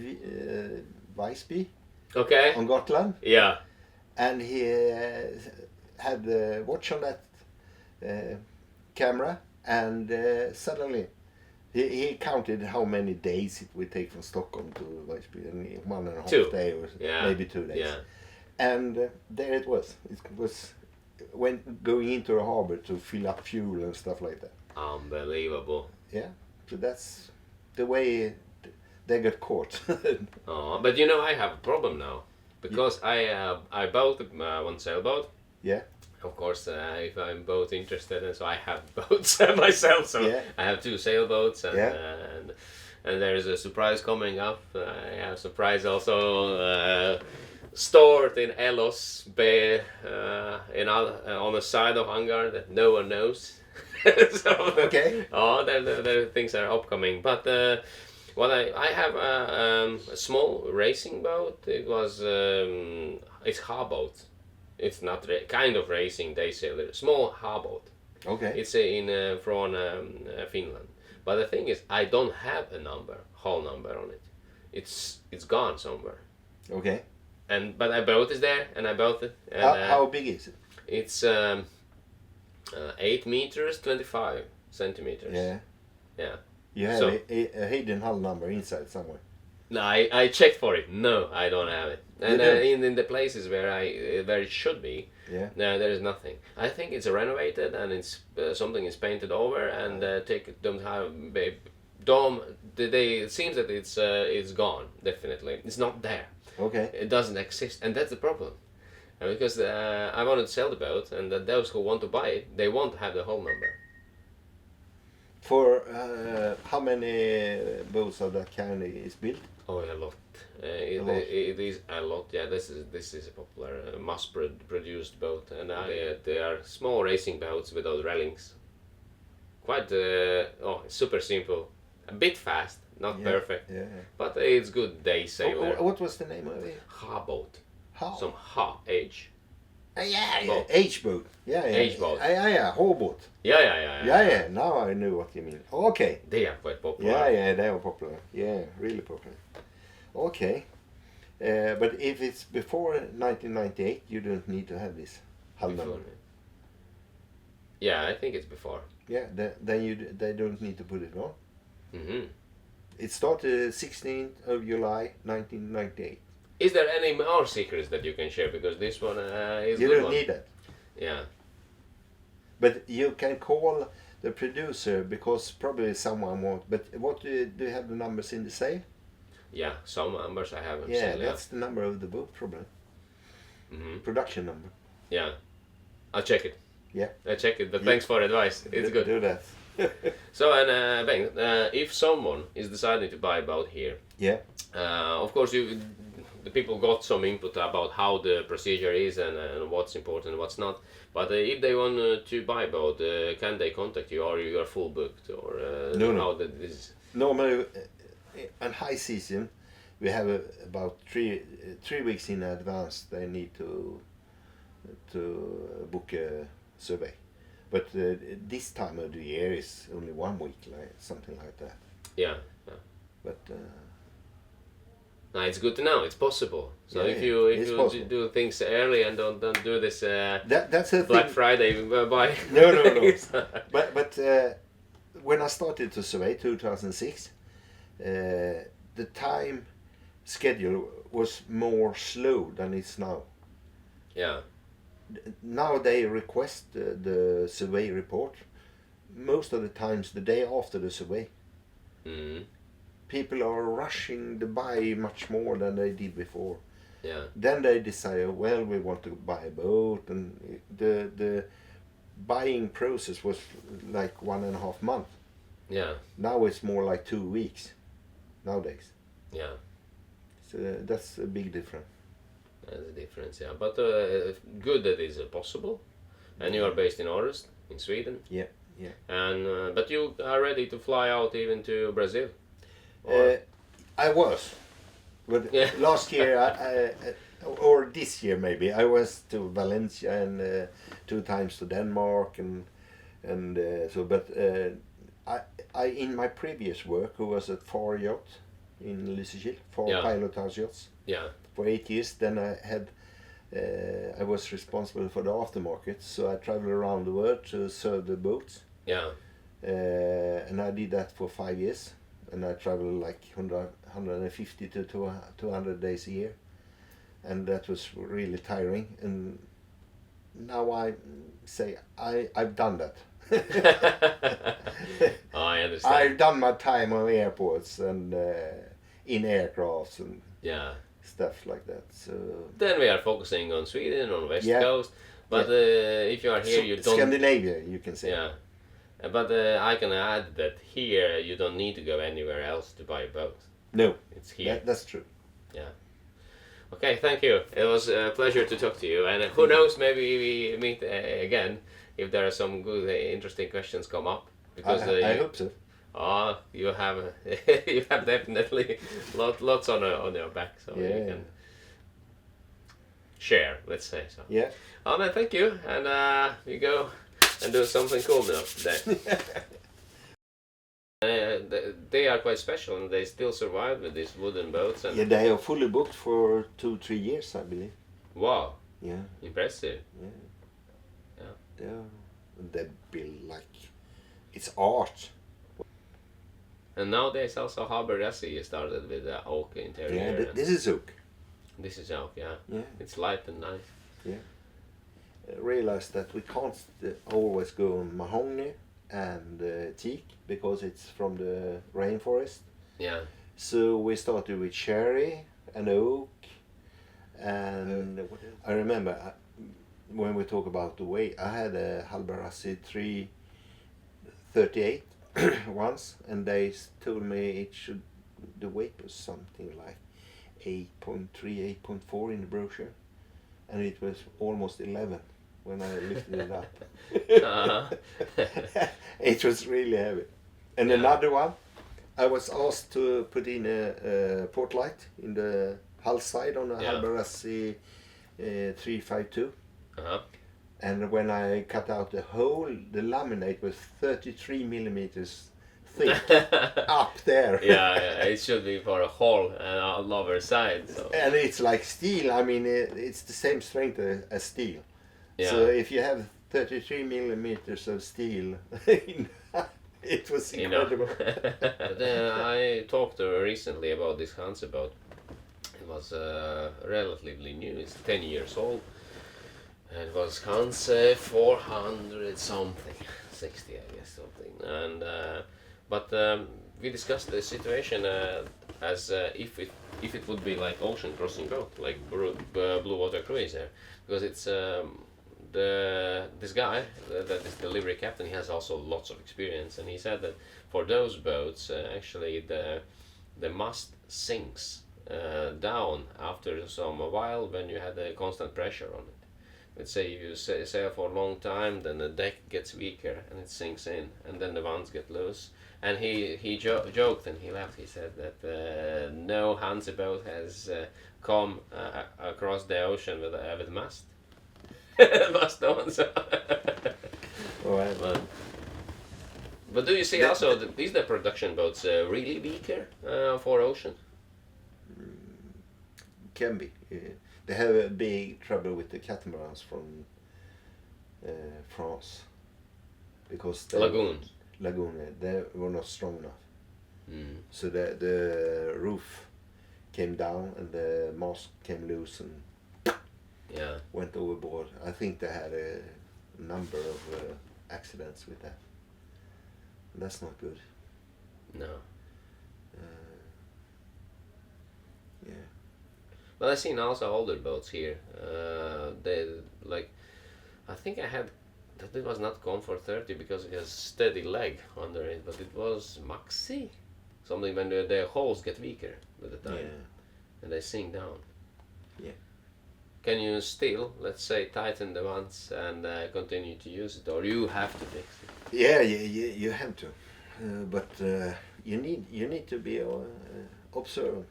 S2: Visby
S1: Okay.
S2: on Gotland,
S1: Yeah.
S2: and he had the watch on that camera, and suddenly he counted how many days it would take from Stockholm to Visby, and 1.5 day or maybe 2 days.
S1: Yeah.
S2: And there it was. It was when going into a harbor to fill up fuel and stuff like that.
S1: Unbelievable.
S2: Yeah, so that's the way they got caught.
S1: Oh, but you know, I have a problem now because I bought one sailboat.
S2: Yeah.
S1: Of course, if I'm both interested, and so I have boats myself. So
S2: Yeah.
S1: I have 2 sailboats, and
S2: Yeah.
S1: and there's a surprise coming up. I have surprise also stored in Elos Bay on the side of Hangar that no one knows. So
S2: Okay.
S1: oh, the things are upcoming. But what I have a small racing boat. It was it's Hallboat. It's not kind of racing day sailor. Small Hallboat.
S2: Okay.
S1: It's from Finland. But the thing is, I don't have a hull number on it. It's gone somewhere.
S2: Okay.
S1: But I boat is there, and I bought it. And,
S2: How big is it?
S1: It's 8 meters, 25 centimeters.
S2: Yeah.
S1: Yeah.
S2: You have
S1: So-
S2: a hidden hull number inside somewhere.
S1: No, I checked for it. No, I don't have it. And
S2: You don't?
S1: in the places where it should be,
S2: Yeah.
S1: no, there is nothing. I think it's renovated and it's something is painted over and don't have it seems that it's gone definitely. It's not there.
S2: Okay.
S1: It doesn't exist, and that's the problem. Because I wanted to sell the boat, and those who want to buy it, they won't have the whole number.
S2: For how many boats of that kind is built?
S1: Oh, a lot.
S2: A lot.
S1: It is a lot. Yeah, this is a popular mass-produced boat, and they are small racing boats without railings. Quite super simple, a bit fast, not
S2: Yeah,
S1: perfect,
S2: yeah.
S1: but it's good day sailor.
S2: What was the name of it?
S1: Hallboat.
S2: How?
S1: Some H.
S2: Yeah,
S1: Boat.
S2: H-boat. Yeah.
S1: H-boat.
S2: Yeah, Hallboat.
S1: Yeah.
S2: Yeah. Now I knew what you mean. Okay.
S1: They are quite popular.
S2: Yeah, they are popular. Yeah, really popular. Okay. But if it's before 1998, you don't need to have this hull
S1: Before.
S2: number.
S1: Yeah, I think it's before.
S2: Yeah, then they don't need to put it on.
S1: Hmm.
S2: It started 16th of July 1998.
S1: Is there any more secrets that you can share? Because this one is
S2: You
S1: good
S2: don't
S1: one.
S2: need that.
S1: Yeah.
S2: But you can call the producer because probably someone won't. But what do you have the numbers in the sale?
S1: Yeah, some numbers I haven't
S2: Yeah,
S1: seen.
S2: that's the number of the boat probably.
S1: Hmm.
S2: Production number.
S1: Yeah. I'll check it.
S2: Yeah.
S1: I check it, but
S2: Yeah.
S1: thanks for advice. It's good.
S2: Do that.
S1: So, and Bengt, if someone is deciding to buy a boat here,
S2: Yeah.
S1: of course the people got some input about how the procedure is and what's important and what's not. But if they want to buy a boat, can they contact you, or you are full booked, or
S2: No.
S1: how that is?
S2: Normally, on high season, we have about 3 weeks in advance. They need to book a survey, but this time of the year is only 1 week, like something like that.
S1: Yeah.
S2: But
S1: No, it's good to know. It's possible. So
S2: Yeah,
S1: if you
S2: it's possible.
S1: do things early and don't do this
S2: that's a
S1: Black
S2: thing.
S1: Friday buy.
S2: No. But when I started to survey 2006, the time schedule was more slow than it's now.
S1: Yeah.
S2: Now they request the survey report most of the times the day after the survey.
S1: Mm.
S2: People are rushing to buy much more than they did before.
S1: Yeah.
S2: Then they decide, well, we want to buy a boat, and the buying process was like 1.5 months.
S1: Yeah.
S2: Now it's more like 2 weeks nowadays.
S1: Yeah.
S2: So that's a big difference.
S1: That's the difference, yeah. But good that is possible. And you are based in Orust, in Sweden.
S2: Yeah, yeah.
S1: And but you are ready to fly out even to Brazil.
S2: I was, but
S1: Yeah.
S2: last year, or this year maybe, I was to Valencia and 2 times to Denmark and so. But I in my previous work, who was at 4 yacht in Lysekil, 4
S1: Yeah.
S2: pilotage yachts
S1: Yeah.
S2: for 8 years. Then I was responsible for the aftermarket, so I traveled around the world to serve the boats.
S1: Yeah.
S2: And I did that for 5 years, and I traveled like 150 to 200 days a year, and that was really tiring. And now I say I've done that.
S1: I understand.
S2: I've done my time on airports and in aircrafts and
S1: Yeah.
S2: stuff like that. So
S1: Then we are focusing on Sweden, on West
S2: Yeah.
S1: Coast. But if you are here, you don't.
S2: Scandinavia, you can say.
S1: Yeah. But I can add that here you don't need to go anywhere else to buy a boat.
S2: No,
S1: It's here.
S2: that's true.
S1: Yeah. Okay, thank you. It was a pleasure to talk to you. And who knows, maybe we meet again if there are some good, interesting questions come up. Because
S2: I hope so.
S1: You have you have definitely lots on your back, so you
S2: Yeah.
S1: can share. Let's say so.
S2: Yeah.
S1: No, thank you, and you go and do something cool now today. They are quite special, and they still survive with these wooden boats. And
S2: Yeah, they are fully booked for 2-3 years, I believe.
S1: wow,
S2: Yeah,
S1: impressive.
S2: yeah. They build like it's art.
S1: And nowadays also Hallberg-Rassy started with oak interior.
S2: Yeah,
S1: and
S2: this is oak.
S1: this is oak, yeah.
S2: Yeah,
S1: It's light and nice.
S2: yeah. Realize that we can't always go on mahogany and teak because it's from the rainforest.
S1: Yeah,
S2: So we started with cherry and oak, and I remember when we talk about the weight, I had a Hallberg-Rassy 338 once, and they told me the weight was something like 8.3, 8.4 in the brochure, and it was almost 11 when I lifted it up. It was really heavy. And
S1: Yeah.
S2: another one, I was asked to put in a port light in the hull side on a
S1: Yeah.
S2: Hallberg-Rassy 352.
S1: uh-huh.
S2: And when I cut out the hole, the laminate was 33 millimeters thick up there.
S1: Yeah, it should be for a hull and a lower side. So
S2: And it's like steel. I mean, it's the same strength as steel.
S1: yeah,
S2: So if you have 33 millimeters of steel, it was
S1: you know.
S2: incredible.
S1: But I talked recently about this Hansa boat. It was relatively new. It's 10 years old. It was Hansa 400 something, 60 I guess something. And but we discussed the situation as if it would be like ocean crossing boat, like blue water cruiser, because it's this guy that is the delivery captain. He has also lots of experience, and he said that for those boats actually the mast sinks down after some a while when you had a constant pressure on it. Let's say you sail for a long time, then the deck gets weaker and it sinks in, and then the wands get loose. And he joked and he laughed. He said that no Hansa boat has come across the ocean with a mast. Mast on. So.
S2: Well,
S1: But do you see also that these the production boats really weaker for ocean?
S2: can be. They have a big trouble with the catamarans from France because
S1: Lagoons.
S2: they were not strong enough.
S1: Mm.
S2: So the roof came down and the mast came loose and
S1: Yeah.
S2: went overboard. I think they had a number of accidents with that. That's not good.
S1: No.
S2: Yeah.
S1: But I've seen also older boats here. They like, I think I had that it was not Comfort 30 because it has steady leg under it, but it was Maxi, something when the holes get weaker with the time
S2: Yeah.
S1: and they sink down.
S2: Yeah.
S1: can you still, let's say, tighten the ones and continue to use it, or you have to fix it?
S2: Yeah, you have to, but you need to be observant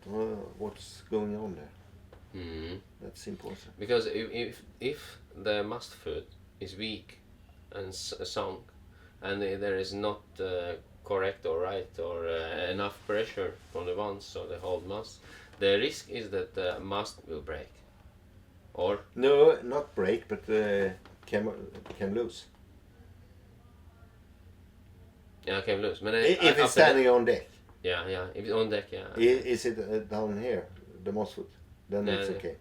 S2: what's going on there.
S1: Mm.
S2: That's important.
S1: Because if the mast foot is weak and sunk, and there is not correct or right or enough pressure from the ones, so the whole mast, the risk is that the mast will break. Or
S2: No, not break, but can lose.
S1: yeah, came loose. But
S2: If it's standing on deck.
S1: yeah, if it's on deck, yeah.
S2: Is it down here, the moss foot? Then
S1: No,
S2: it's
S1: no.
S2: okay.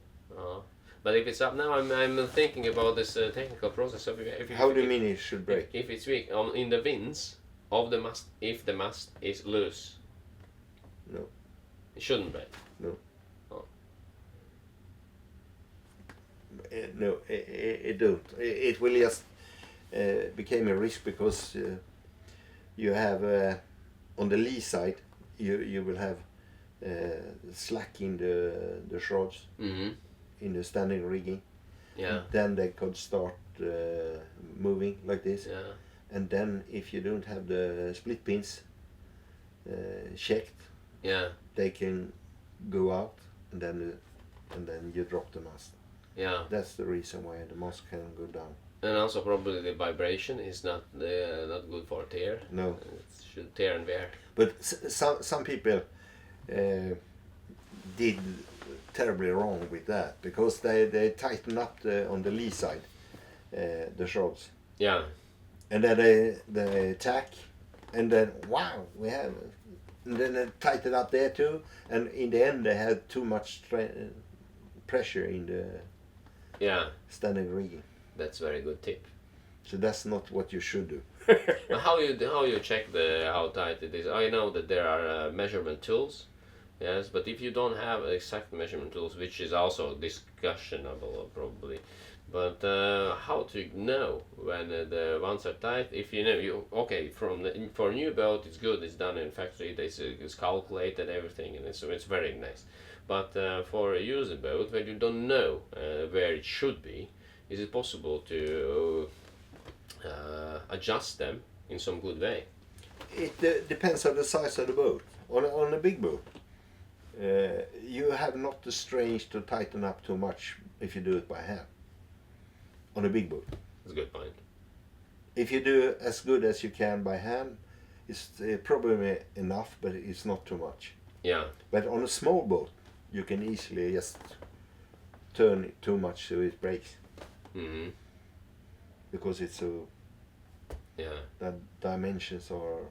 S1: But if it's up now, I'm thinking about this technical process. If
S2: How do you mean it should break?
S1: If it's weak in the winds of the mast, if the mast is loose,
S2: No.
S1: it shouldn't break.
S2: No, it don't. It will just become a risk because you have on the lee side you will have slack in the shrouds
S1: Mm-hmm.
S2: in the standing rigging.
S1: Yeah.
S2: Then they could start moving like this.
S1: Yeah.
S2: And then if you don't have the split pins checked,
S1: Yeah.
S2: they can go out and then you drop the mast.
S1: Yeah.
S2: That's the reason why the mast can go down.
S1: And also probably the vibration is not good for tear.
S2: No.
S1: It should tear and wear.
S2: But some people did terribly wrong with that because they tighten up on the lee side the shrouds,
S1: Yeah.
S2: and then they tack, and then wow we have, and then they tighten up there too, and in the end they had too much pressure in the
S1: Yeah.
S2: standing rigging.
S1: That's very good tip.
S2: So that's not what you should do.
S1: But how you check how tight it is? I know that there are measurement tools, yes, but if you don't have exact measurement tools, which is also discussionable probably, but how to know when the ones are tight? If you know for a new boat it's good, it's done in factory, it's calculated everything, and it's very nice. But for a user boat where you don't know where it should be, is it possible to adjust them in some good way?
S2: It depends on the size of the boat. On a big boat, you have not the strength to tighten up too much if you do it by hand. On a big boat,
S1: That's a good point.
S2: if you do as good as you can by hand, it's probably enough, but it's not too much.
S1: Yeah.
S2: But on a small boat, you can easily just turn it too much so it breaks
S1: Mm-hmm.
S2: because it's so
S1: Yeah.
S2: the dimensions are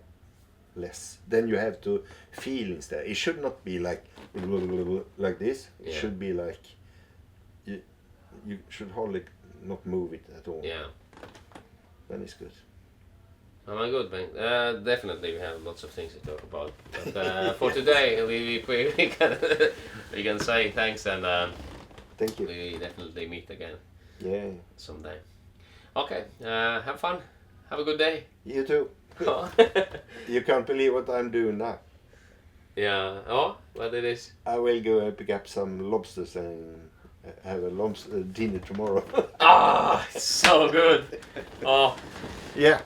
S2: less. Then you have to feel instead. It should not be like this. It
S1: Yeah.
S2: should be like you should hardly not move it at all.
S1: Yeah.
S2: Then it's good.
S1: Am I good, Bengt? Definitely, we have lots of things to talk about. But for today, we can say thanks, and
S2: Thank you.
S1: we definitely meet again
S2: Yeah.
S1: someday. Okay, have fun. Have a good day.
S2: You too. You can't believe what I'm doing now.
S1: Yeah. Oh, what it is?
S2: I will go and pick up some lobsters and have a lobster dinner tomorrow.
S1: Ah, it's so good. Oh.
S2: Yeah.